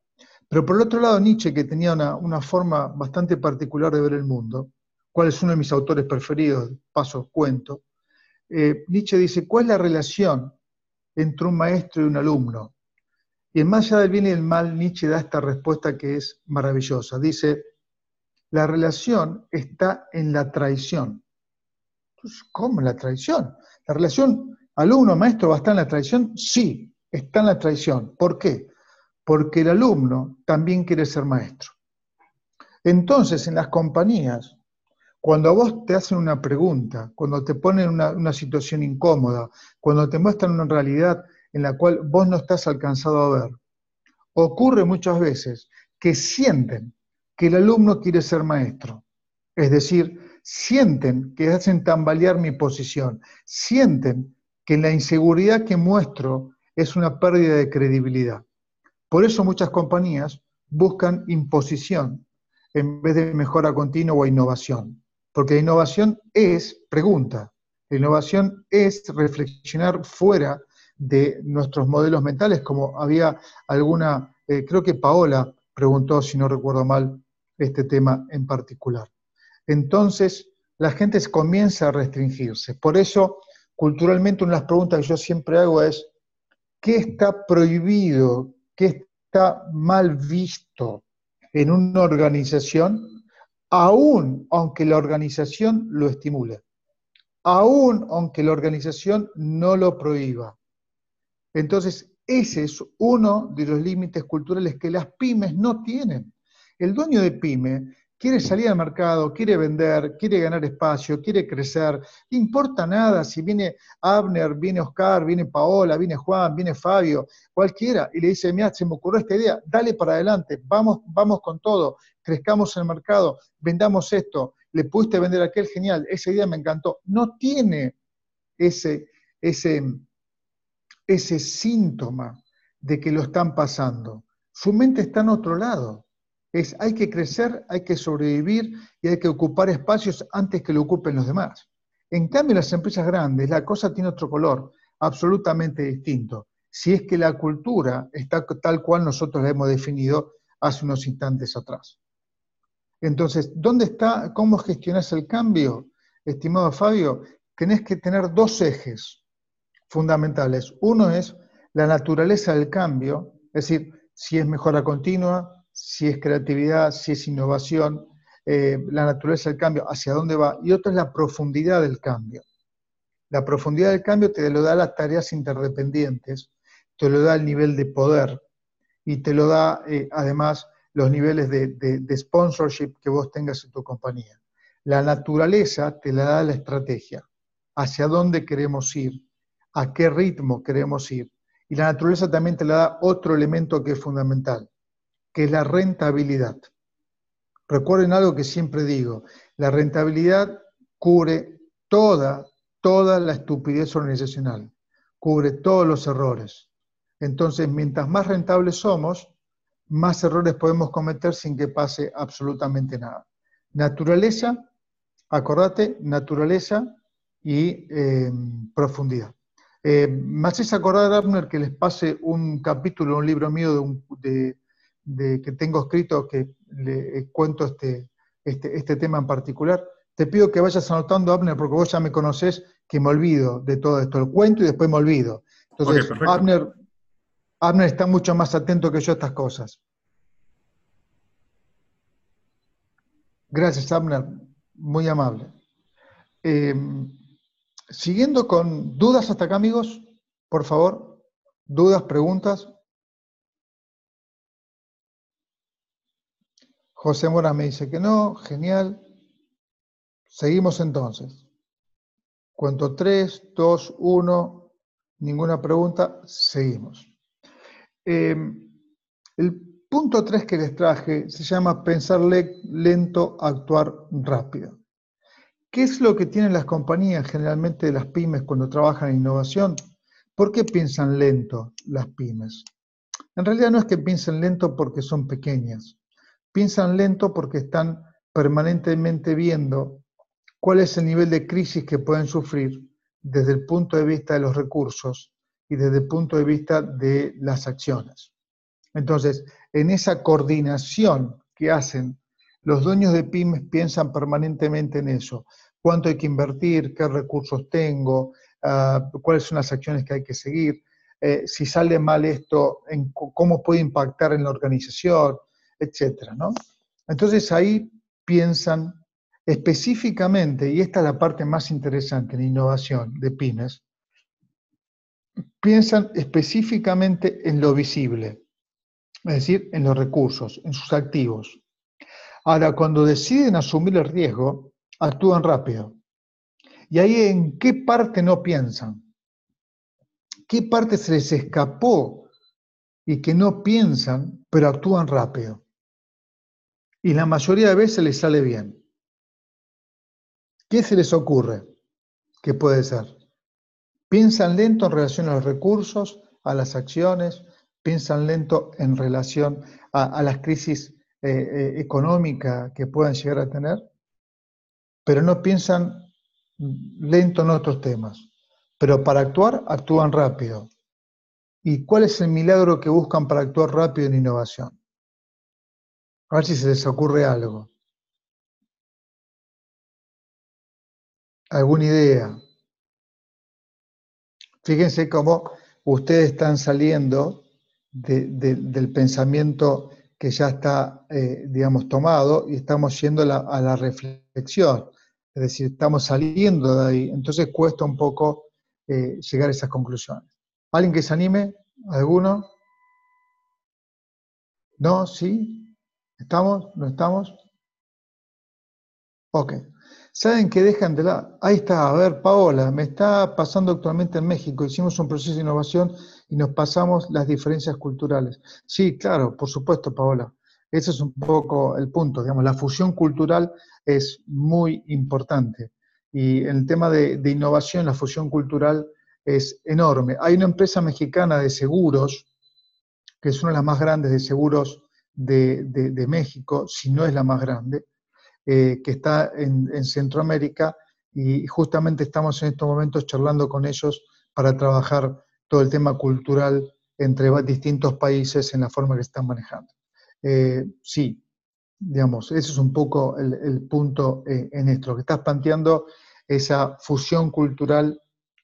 Pero por el otro lado, Nietzsche, que tenía una forma bastante particular de ver el mundo, cuál es uno de mis autores preferidos, paso cuento, Nietzsche dice, ¿cuál es la relación entre un maestro y un alumno? Y en Más allá del bien y del mal, Nietzsche da esta respuesta que es maravillosa. Dice, la relación está en la traición. Entonces, ¿cómo en la traición? ¿La relación alumno-maestro va a estar en la traición? Sí, está en la traición. ¿Por qué? Porque el alumno también quiere ser maestro. Entonces, en las compañías, cuando a vos te hacen una pregunta, cuando te ponen una situación incómoda, cuando te muestran una realidad en la cual vos no estás alcanzado a ver, ocurre muchas veces que sienten que el alumno quiere ser maestro. Es decir, sienten que hacen tambalear mi posición, sienten que la inseguridad que muestro es una pérdida de credibilidad. Por eso muchas compañías buscan imposición en vez de mejora continua o innovación. Porque la innovación es pregunta, la innovación es reflexionar fuera de nuestros modelos mentales, como había alguna, creo que Paola preguntó, si no recuerdo mal, este tema en particular. Entonces, la gente comienza a restringirse. Por eso, culturalmente, una de las preguntas que yo siempre hago es, ¿qué está prohibido? ¿Qué está mal visto en una organización? Aún aunque la organización lo estimule, aún aunque la organización no lo prohíba. Entonces, ese es uno de los límites culturales que las pymes no tienen. El dueño de pyme quiere salir al mercado, quiere vender, quiere ganar espacio, quiere crecer, no importa nada si viene Abner, viene Oscar, viene Paola, viene Juan, viene Fabio, cualquiera, y le dice, mira, se me ocurrió esta idea, dale para adelante, vamos con todo, crezcamos en el mercado, vendamos esto, le pudiste vender a aquel, genial, esa idea me encantó. No tiene ese síntoma de que lo están pasando. Su mente está en otro lado. Hay que crecer, hay que sobrevivir y hay que ocupar espacios antes que lo ocupen los demás. En cambio, en las empresas grandes, la cosa tiene otro color, absolutamente distinto. Si es que la cultura está tal cual nosotros la hemos definido hace unos instantes atrás. Entonces, ¿dónde está? ¿Cómo gestionás el cambio? Estimado Fabio, tenés que tener dos ejes fundamentales. Uno es la naturaleza del cambio, es decir, si es mejora continua, si es creatividad, si es innovación, la naturaleza del cambio, hacia dónde va. Y otro es la profundidad del cambio. La profundidad del cambio te lo da las tareas interdependientes, te lo da el nivel de poder y te lo da además los niveles de sponsorship que vos tengas en tu compañía. La naturaleza te la da la estrategia, hacia dónde queremos ir, a qué ritmo queremos ir. Y la naturaleza también te le da otro elemento que es fundamental, que es la rentabilidad. Recuerden algo que siempre digo, la rentabilidad cubre toda la estupidez organizacional, cubre todos los errores. Entonces, mientras más rentables somos, más errores podemos cometer sin que pase absolutamente nada. Naturaleza, acordate, naturaleza y profundidad. Me haces acordar, Abner, que les pase un capítulo, un libro mío que tengo escrito, que le cuento este tema en particular. Te pido que vayas anotando, Abner, porque vos ya me conocés, que me olvido de todo esto. Lo cuento y después me olvido. Entonces, Ok, perfecto. Abner está mucho más atento que yo a estas cosas. Gracias, Abner. Muy amable. Siguiendo con dudas hasta acá, amigos, por favor. ¿Dudas, preguntas? José Mora me dice que no. Genial. Seguimos entonces. Cuento 3, 2, 1. Ninguna pregunta. Seguimos. El punto 3 que les traje se llama pensar lento, actuar rápido. ¿Qué es lo que tienen las compañías, generalmente las pymes, cuando trabajan en innovación? ¿Por qué piensan lento las pymes? En realidad no es que piensen lento porque son pequeñas. Piensan lento porque están permanentemente viendo cuál es el nivel de crisis que pueden sufrir desde el punto de vista de los recursos y desde el punto de vista de las acciones. Entonces, en esa coordinación que hacen, los dueños de pymes piensan permanentemente en eso. ¿Cuánto hay que invertir? ¿Qué recursos tengo? ¿Cuáles son las acciones que hay que seguir? Si sale mal esto, ¿cómo puede impactar en la organización? Etcétera, ¿no? Entonces ahí piensan específicamente, y esta es la parte más interesante en innovación de pymes, piensan específicamente en lo visible, es decir, en los recursos, en sus activos. Ahora, cuando deciden asumir el riesgo, actúan rápido. ¿Y ahí en qué parte no piensan? ¿Qué parte se les escapó y que no piensan, pero actúan rápido? Y la mayoría de veces les sale bien. ¿Qué se les ocurre? ¿Qué puede ser? Piensan lento en relación a los recursos, a las acciones, piensan lento en relación a las crisis económicas que puedan llegar a tener, pero no piensan lento en otros temas. Pero para actuar, actúan rápido. ¿Y cuál es el milagro que buscan para actuar rápido en innovación? A ver si se les ocurre algo. ¿Alguna idea? Fíjense cómo ustedes están saliendo del pensamiento que ya está, digamos, tomado y estamos yendo a la reflexión. Es decir, estamos saliendo de ahí. Entonces cuesta un poco llegar a esas conclusiones. ¿Alguien que se anime? ¿Alguno? ¿No? ¿Sí? ¿Estamos? ¿No estamos? Ok. ¿Saben que dejan de lado? Ahí está, a ver, Paola, me está pasando actualmente en México. Hicimos un proceso de innovación y nos pasamos las diferencias culturales. Sí, claro, por supuesto, Paola. Ese es un poco el punto, digamos, la fusión cultural es muy importante. Y en el tema de innovación, la fusión cultural es enorme. Hay una empresa mexicana de seguros, que es una de las más grandes de seguros de México, si no es la más grande, que está en Centroamérica y justamente estamos en estos momentos charlando con ellos para trabajar todo el tema cultural entre distintos países en la forma que están manejando. Sí, digamos, ese es un poco el punto en esto. Lo que estás planteando, esa fusión cultural,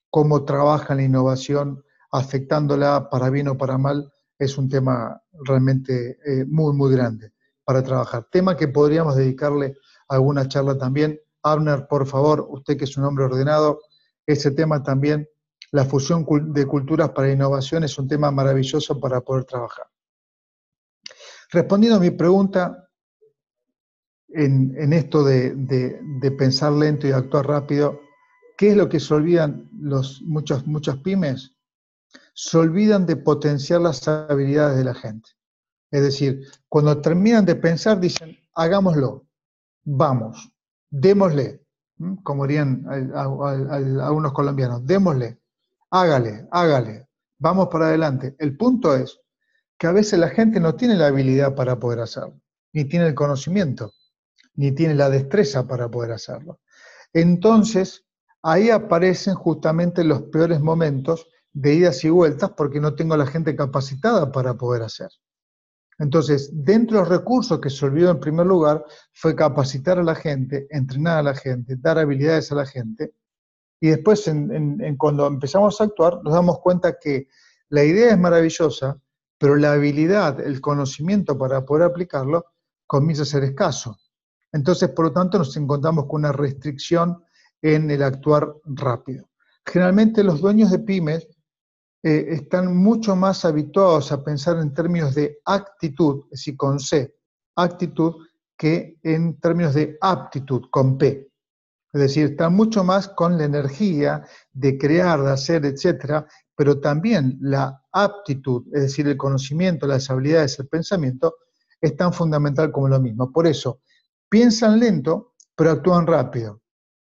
cómo trabaja la innovación, afectándola para bien o para mal, es un tema realmente muy, muy grande para trabajar. Tema que podríamos dedicarle a alguna charla también. Abner, por favor, usted que es un hombre ordenado, ese tema también, la fusión de culturas para innovación es un tema maravilloso para poder trabajar. Respondiendo a mi pregunta, en esto de pensar lento y actuar rápido, ¿qué es lo que se olvidan muchas pymes? Se olvidan de potenciar las habilidades de la gente. Es decir, cuando terminan de pensar, dicen, hagámoslo, vamos, démosle, como dirían algunos colombianos, démosle, hágale, vamos para adelante. El punto es que a veces la gente no tiene la habilidad para poder hacerlo, ni tiene el conocimiento, ni tiene la destreza para poder hacerlo. Entonces, ahí aparecen justamente los peores momentos de idas y vueltas porque no tengo la gente capacitada para poder hacer. Entonces, dentro de los recursos que se olvidó en primer lugar fue capacitar a la gente, entrenar a la gente, dar habilidades a la gente, y después cuando empezamos a actuar nos damos cuenta que la idea es maravillosa, pero la habilidad, el conocimiento para poder aplicarlo comienza a ser escaso. Entonces, por lo tanto, nos encontramos con una restricción en el actuar rápido. Generalmente los dueños de pymes están mucho más habituados a pensar en términos de actitud, es decir, con C, actitud, que en términos de aptitud, con P. Es decir, están mucho más con la energía de crear, de hacer, etcétera, pero también la aptitud, es decir, el conocimiento, las habilidades, el pensamiento, es tan fundamental como lo mismo. Por eso, piensan lento, pero actúan rápido.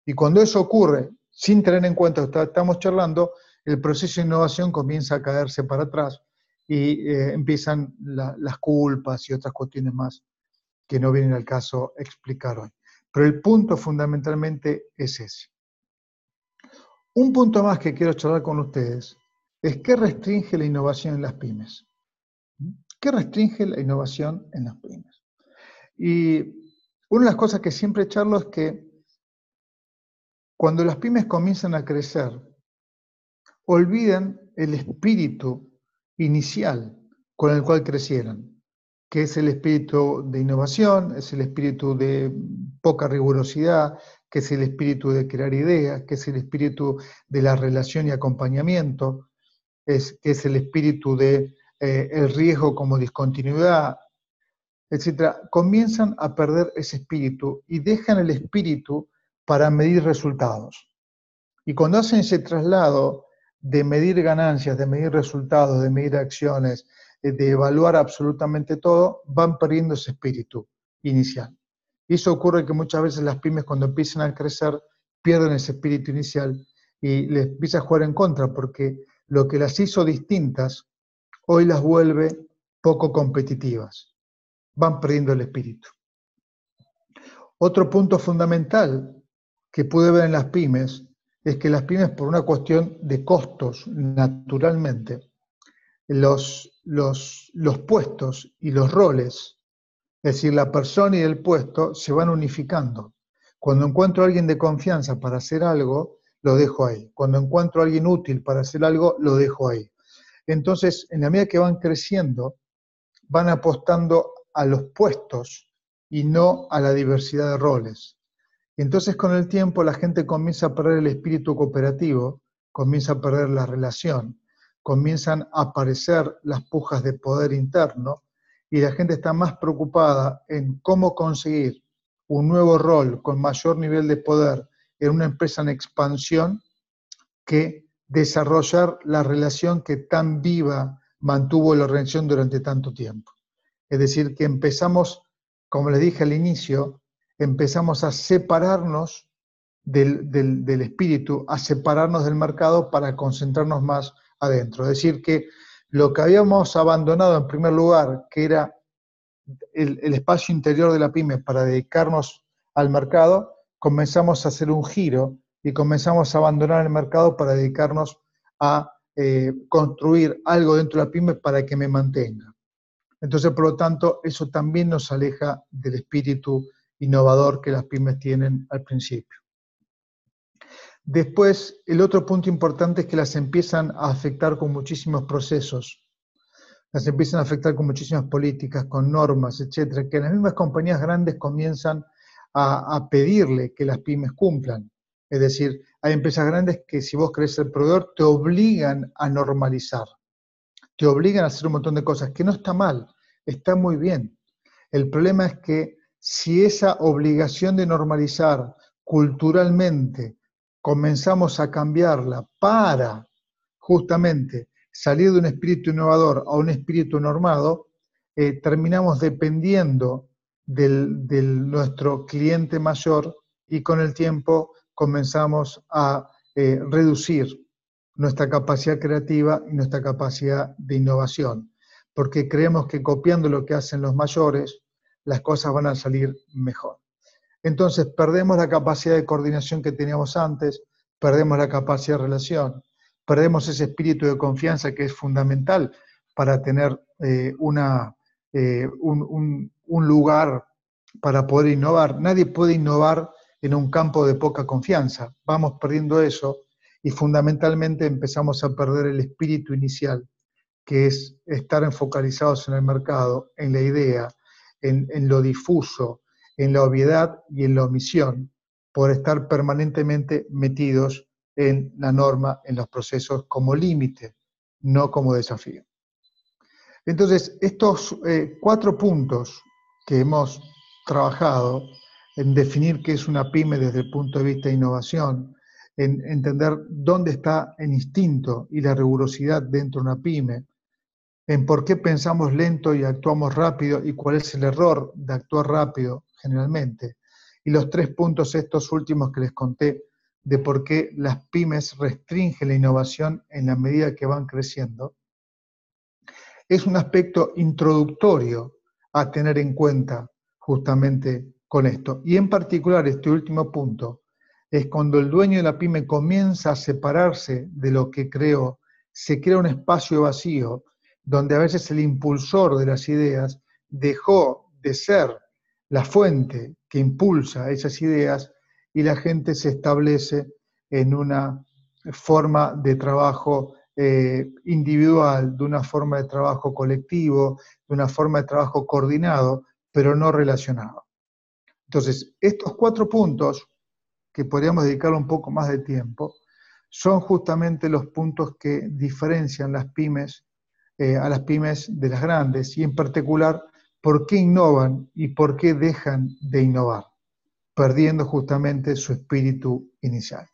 Y cuando eso ocurre, sin tener en cuenta lo que estamos charlando, el proceso de innovación comienza a caerse para atrás y empiezan las culpas y otras cuestiones más que no vienen al caso explicar hoy. Pero el punto fundamentalmente es ese. Un punto más que quiero charlar con ustedes es qué restringe la innovación en las pymes. ¿Qué restringe la innovación en las pymes? Y una de las cosas que siempre charlo es que cuando las pymes comienzan a crecer, olvidan el espíritu inicial con el cual crecieron, que es el espíritu de innovación, es el espíritu de poca rigurosidad, que es el espíritu de crear ideas, que es el espíritu de la relación y acompañamiento, que es el espíritu de el riesgo como discontinuidad, etc. Comienzan a perder ese espíritu y dejan el espíritu para medir resultados. Y cuando hacen ese traslado de medir ganancias, de medir resultados, de medir acciones, de evaluar absolutamente todo, van perdiendo ese espíritu inicial. Y eso ocurre que muchas veces las pymes cuando empiezan a crecer pierden ese espíritu inicial y les empieza a jugar en contra porque lo que las hizo distintas hoy las vuelve poco competitivas. Van perdiendo el espíritu. Otro punto fundamental que pude ver en las pymes es que las pymes, por una cuestión de costos, naturalmente, los puestos y los roles, es decir, la persona y el puesto, se van unificando. Cuando encuentro a alguien de confianza para hacer algo, lo dejo ahí. Cuando encuentro a alguien útil para hacer algo, lo dejo ahí. Entonces, en la medida que van creciendo, van apostando a los puestos y no a la diversidad de roles. Entonces, con el tiempo, la gente comienza a perder el espíritu cooperativo, comienza a perder la relación, comienzan a aparecer las pujas de poder interno y la gente está más preocupada en cómo conseguir un nuevo rol con mayor nivel de poder en una empresa en expansión que desarrollar la relación que tan viva mantuvo la organización durante tanto tiempo. Es decir, que empezamos, como les dije al inicio, empezamos a separarnos del espíritu, a separarnos del mercado para concentrarnos más adentro. Es decir, que lo que habíamos abandonado en primer lugar, que era el espacio interior de la pyme para dedicarnos al mercado, comenzamos a hacer un giro y comenzamos a abandonar el mercado para dedicarnos a construir algo dentro de la pyme para que me mantenga. Entonces, por lo tanto, eso también nos aleja del espíritu innovador que las pymes tienen al principio. Después, el otro punto importante es que las empiezan a afectar con muchísimos procesos, las empiezan a afectar con muchísimas políticas, con normas, etcétera, que las mismas compañías grandes comienzan a pedirle que las pymes cumplan. Es decir, hay empresas grandes que si vos querés ser proveedor te obligan a normalizar, te obligan a hacer un montón de cosas, que no está mal, está muy bien. El problema es que si esa obligación de normalizar culturalmente comenzamos a cambiarla para justamente salir de un espíritu innovador a un espíritu normado, terminamos dependiendo de nuestro cliente mayor y con el tiempo comenzamos a reducir nuestra capacidad creativa y nuestra capacidad de innovación, porque creemos que copiando lo que hacen los mayores, las cosas van a salir mejor. Entonces perdemos la capacidad de coordinación que teníamos antes, perdemos la capacidad de relación, perdemos ese espíritu de confianza que es fundamental para tener un lugar para poder innovar. Nadie puede innovar en un campo de poca confianza. Vamos perdiendo eso y fundamentalmente empezamos a perder el espíritu inicial, que es estar focalizados en el mercado, en la idea, en lo difuso, en la obviedad y en la omisión, por estar permanentemente metidos en la norma, en los procesos como límite, no como desafío. Entonces, estos 4 puntos que hemos trabajado en definir qué es una pyme desde el punto de vista de innovación, en entender dónde está el instinto y la rigurosidad dentro de una pyme, en por qué pensamos lento y actuamos rápido y cuál es el error de actuar rápido generalmente. Y los 3 puntos estos últimos que les conté de por qué las pymes restringen la innovación en la medida que van creciendo, es un aspecto introductorio a tener en cuenta justamente con esto. Y en particular este último punto es cuando el dueño de la pyme comienza a separarse de lo que creó, se crea un espacio vacío donde a veces el impulsor de las ideas dejó de ser la fuente que impulsa esas ideas y la gente se establece en una forma de trabajo individual, de una forma de trabajo colectivo, de una forma de trabajo coordinado, pero no relacionado. Entonces, estos 4 puntos, que podríamos dedicarle un poco más de tiempo, son justamente los puntos que diferencian las pymes a las pymes de las grandes, y en particular, por qué innovan y por qué dejan de innovar, perdiendo justamente su espíritu inicial.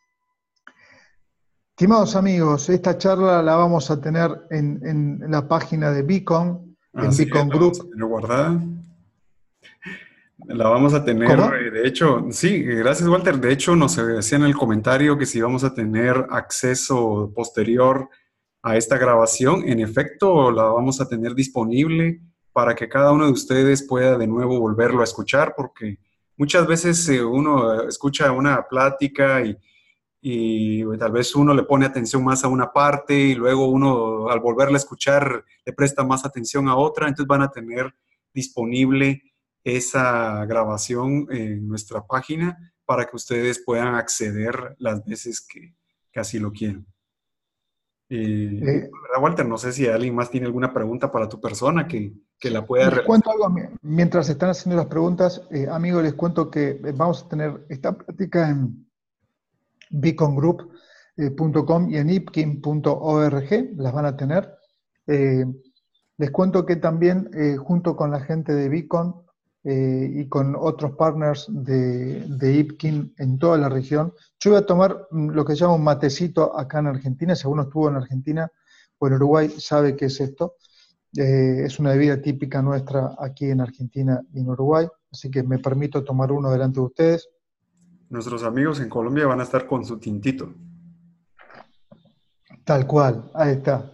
Estimados amigos, esta charla la vamos a tener en la página de Beacon, en Beacon Group. La vamos a tener guardada. La vamos a tener, de hecho, sí, gracias Walter. De hecho, nos decía en el comentario que si vamos a tener acceso posterior a esta grabación. En efecto, la vamos a tener disponible para que cada uno de ustedes pueda de nuevo volverlo a escuchar, porque muchas veces uno escucha una plática y tal vez uno le pone atención más a una parte y luego uno al volverla a escuchar le presta más atención a otra, entonces van a tener disponible esa grabación en nuestra página para que ustedes puedan acceder las veces que así lo quieran. Walter, no sé si alguien más tiene alguna pregunta para tu persona que la pueda realizar. Les cuento algo, mientras están haciendo las preguntas, amigos, les cuento que vamos a tener esta práctica en beacongroup.com y en ipkin.org, las van a tener. Les cuento que también, junto con la gente de Beacon y con otros partners de Ipkin en toda la región, yo voy a tomar lo que se llama un matecito acá en Argentina. Si alguno estuvo en Argentina o en Uruguay sabe qué es esto. Es una bebida típica nuestra aquí en Argentina y en Uruguay, así que me permito tomar uno delante de ustedes. Nuestros amigos en Colombia van a estar con su tintito. Tal cual, ahí está,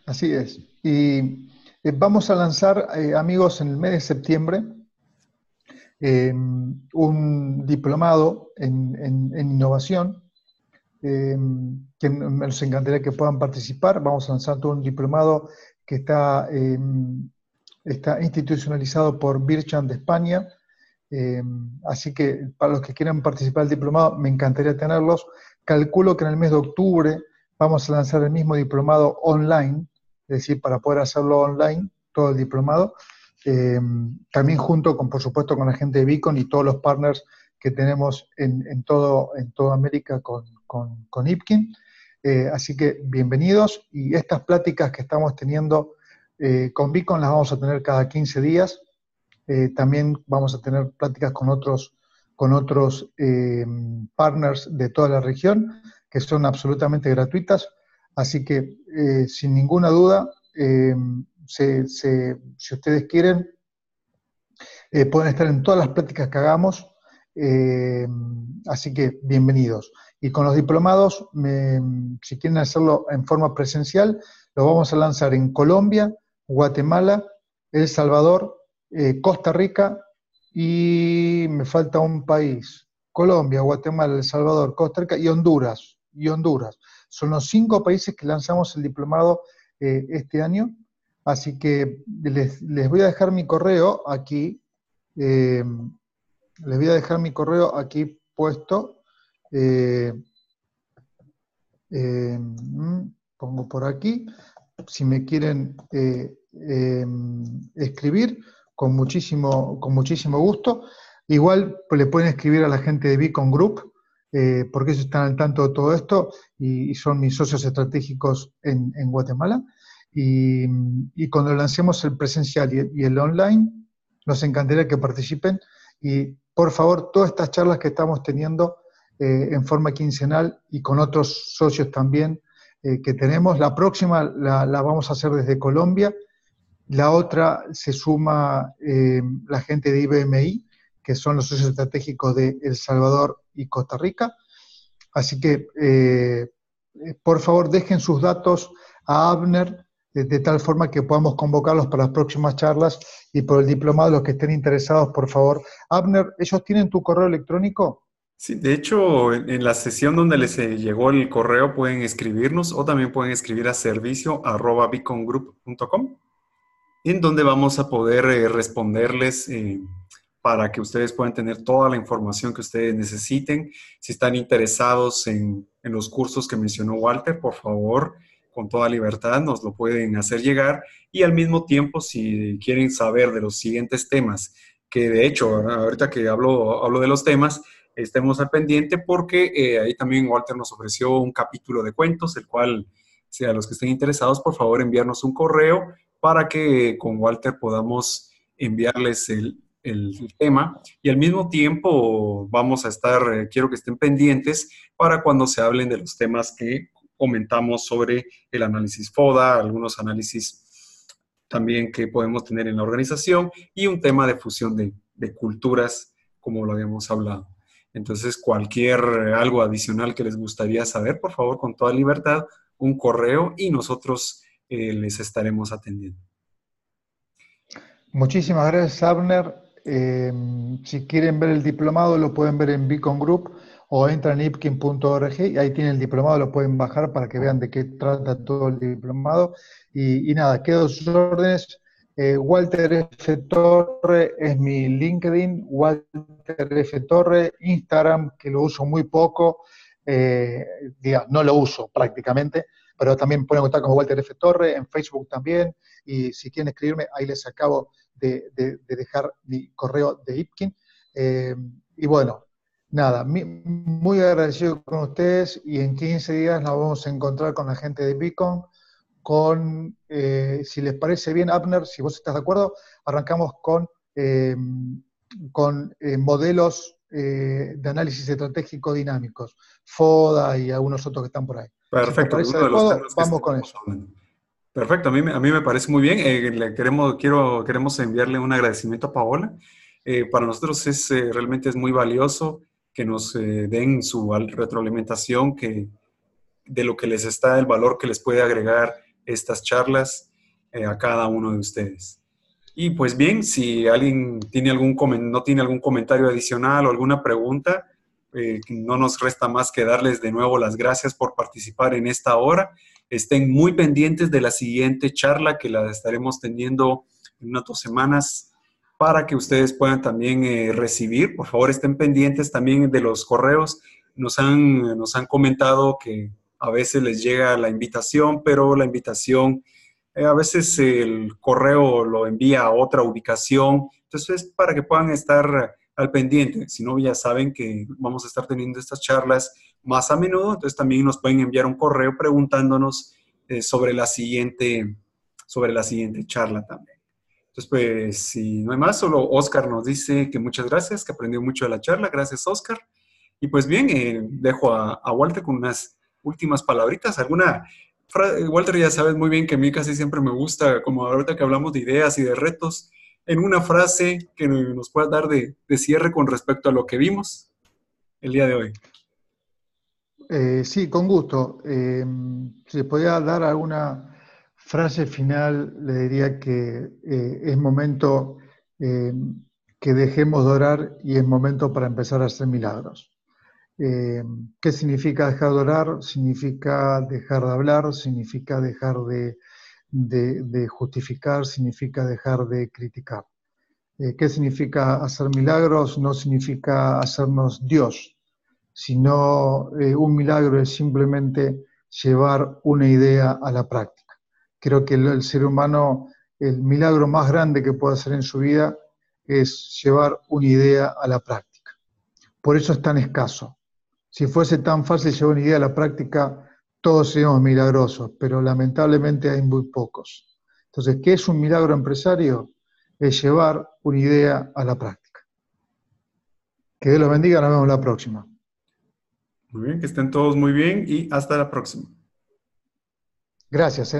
así es. Y vamos a lanzar, amigos, en el mes de septiembre, un diplomado en innovación, que nos encantaría que puedan participar. Vamos a lanzar todo un diplomado que está institucionalizado por Birchan de España. Así que para los que quieran participar del diplomado, me encantaría tenerlos. Calculo que en el mes de octubre vamos a lanzar el mismo diplomado online, es decir, para poder hacerlo online, todo el diplomado, también junto con, por supuesto, con la gente de Beacon y todos los partners que tenemos en toda América con Ipkin. Así que bienvenidos, y estas pláticas que estamos teniendo con Beacon las vamos a tener cada 15 días. También vamos a tener pláticas con otros con otros partners de toda la región, que son absolutamente gratuitas. Así que, sin ninguna duda, si ustedes quieren, pueden estar en todas las pláticas que hagamos, así que bienvenidos. Y con los diplomados, si quieren hacerlo en forma presencial, lo vamos a lanzar en Colombia, Guatemala, El Salvador, Costa Rica y me falta un país. Colombia, Guatemala, El Salvador, Costa Rica y Honduras. Son los 5 países que lanzamos el diplomado este año. Así que les voy a dejar mi correo aquí. Les voy a dejar mi correo aquí puesto. Pongo por aquí. Si me quieren escribir, con muchísimo gusto. Igual pues, le pueden escribir a la gente de Beacon Group, porque ellos están al tanto de todo esto y son mis socios estratégicos en Guatemala. Y cuando lancemos el presencial y el online, nos encantaría que participen. Y por favor, todas estas charlas que estamos teniendo en forma quincenal y con otros socios también que tenemos, la próxima la vamos a hacer desde Colombia. La otra se suma la gente de IBMI, que son los socios estratégicos de El Salvador y Costa Rica. Así que, por favor, dejen sus datos a Abner, de tal forma que podamos convocarlos para las próximas charlas y por el diplomado, los que estén interesados, por favor. Abner, ¿ellos tienen tu correo electrónico? Sí, de hecho, en la sesión donde les llegó el correo pueden escribirnos o también pueden escribir a servicio@beacongroup.com, en donde vamos a poder responderles para que ustedes puedan tener toda la información que ustedes necesiten. Si están interesados en los cursos que mencionó Walter, por favor, con toda libertad nos lo pueden hacer llegar. Y al mismo tiempo, si quieren saber de los siguientes temas, que de hecho, ahorita que hablo de los temas, estemos al pendiente porque ahí también Walter nos ofreció un capítulo de cuentos, el cual, si a los que estén interesados, por favor, enviarnos un correo para que con Walter podamos enviarles el tema. Y al mismo tiempo vamos a estar, quiero que estén pendientes para cuando se hablen de los temas que comentamos sobre el análisis FODA, algunos análisis también que podemos tener en la organización y un tema de fusión de culturas, como lo habíamos hablado. Entonces, algo adicional que les gustaría saber, por favor, con toda libertad, un correo y nosotros les estaremos atendiendo. Muchísimas gracias, Abner. Si quieren ver el diplomado, lo pueden ver en Beacon Group o entran en ipkin.org y ahí tienen el diplomado, lo pueden bajar para que vean de qué trata todo el diplomado. Y nada, quedo a sus órdenes. Walter F. Torre es mi LinkedIn, Walter F. Torre, Instagram, que lo uso muy poco, no lo uso prácticamente, pero también pueden contar con Walter F. Torre, en Facebook también, y si quieren escribirme, ahí les acabo de dejar mi correo de Ipkin. Y bueno, nada, muy agradecido con ustedes y en 15 días nos vamos a encontrar con la gente de Beacon si les parece bien, Abner, si vos estás de acuerdo, arrancamos con modelos de análisis estratégico dinámicos, FODA y algunos otros que están por ahí. Perfecto. Si te parece adecuado, vamos con eso. Perfecto, a mí me parece muy bien. Queremos enviarle un agradecimiento a Paola. Para nosotros realmente es muy valioso que nos den su retroalimentación de lo que les está, el valor que les puede agregar estas charlas a cada uno de ustedes. Y pues bien, si alguien no tiene algún comentario adicional o alguna pregunta, no nos resta más que darles de nuevo las gracias por participar en esta hora. Estén muy pendientes de la siguiente charla que la estaremos teniendo en unas 2 semanas para que ustedes puedan también recibir. Por favor, estén pendientes también de los correos. Nos han comentado que a veces les llega la invitación, pero la invitación, a veces el correo lo envía a otra ubicación. Entonces, para que puedan estar al pendiente. Si no, ya saben que vamos a estar teniendo estas charlas más a menudo. Entonces, también nos pueden enviar un correo preguntándonos sobre la siguiente charla también. Entonces, pues, si no hay más, solo Oscar nos dice que muchas gracias, que aprendió mucho de la charla. Gracias, Oscar. Y pues bien, dejo a Walter con unas últimas palabritas. Walter, ya sabes muy bien que a mí casi siempre me gusta, como ahorita que hablamos de ideas y de retos, en una frase que nos pueda dar de cierre con respecto a lo que vimos el día de hoy. Sí, con gusto. Si le podía dar alguna frase final, le diría que es momento que dejemos de orar y es momento para empezar a hacer milagros. ¿Qué significa dejar de orar? Significa dejar de hablar, significa dejar de justificar, significa dejar de criticar. ¿Qué significa hacer milagros? No significa hacernos Dios, sino un milagro es simplemente llevar una idea a la práctica. Creo que el ser humano, el milagro más grande que puede hacer en su vida es llevar una idea a la práctica. Por eso es tan escaso. Si fuese tan fácil llevar una idea a la práctica, todos seríamos milagrosos, pero lamentablemente hay muy pocos. Entonces, ¿qué es un milagro empresario? Es llevar una idea a la práctica. Que Dios los bendiga, nos vemos la próxima. Muy bien, que estén todos muy bien y hasta la próxima. Gracias.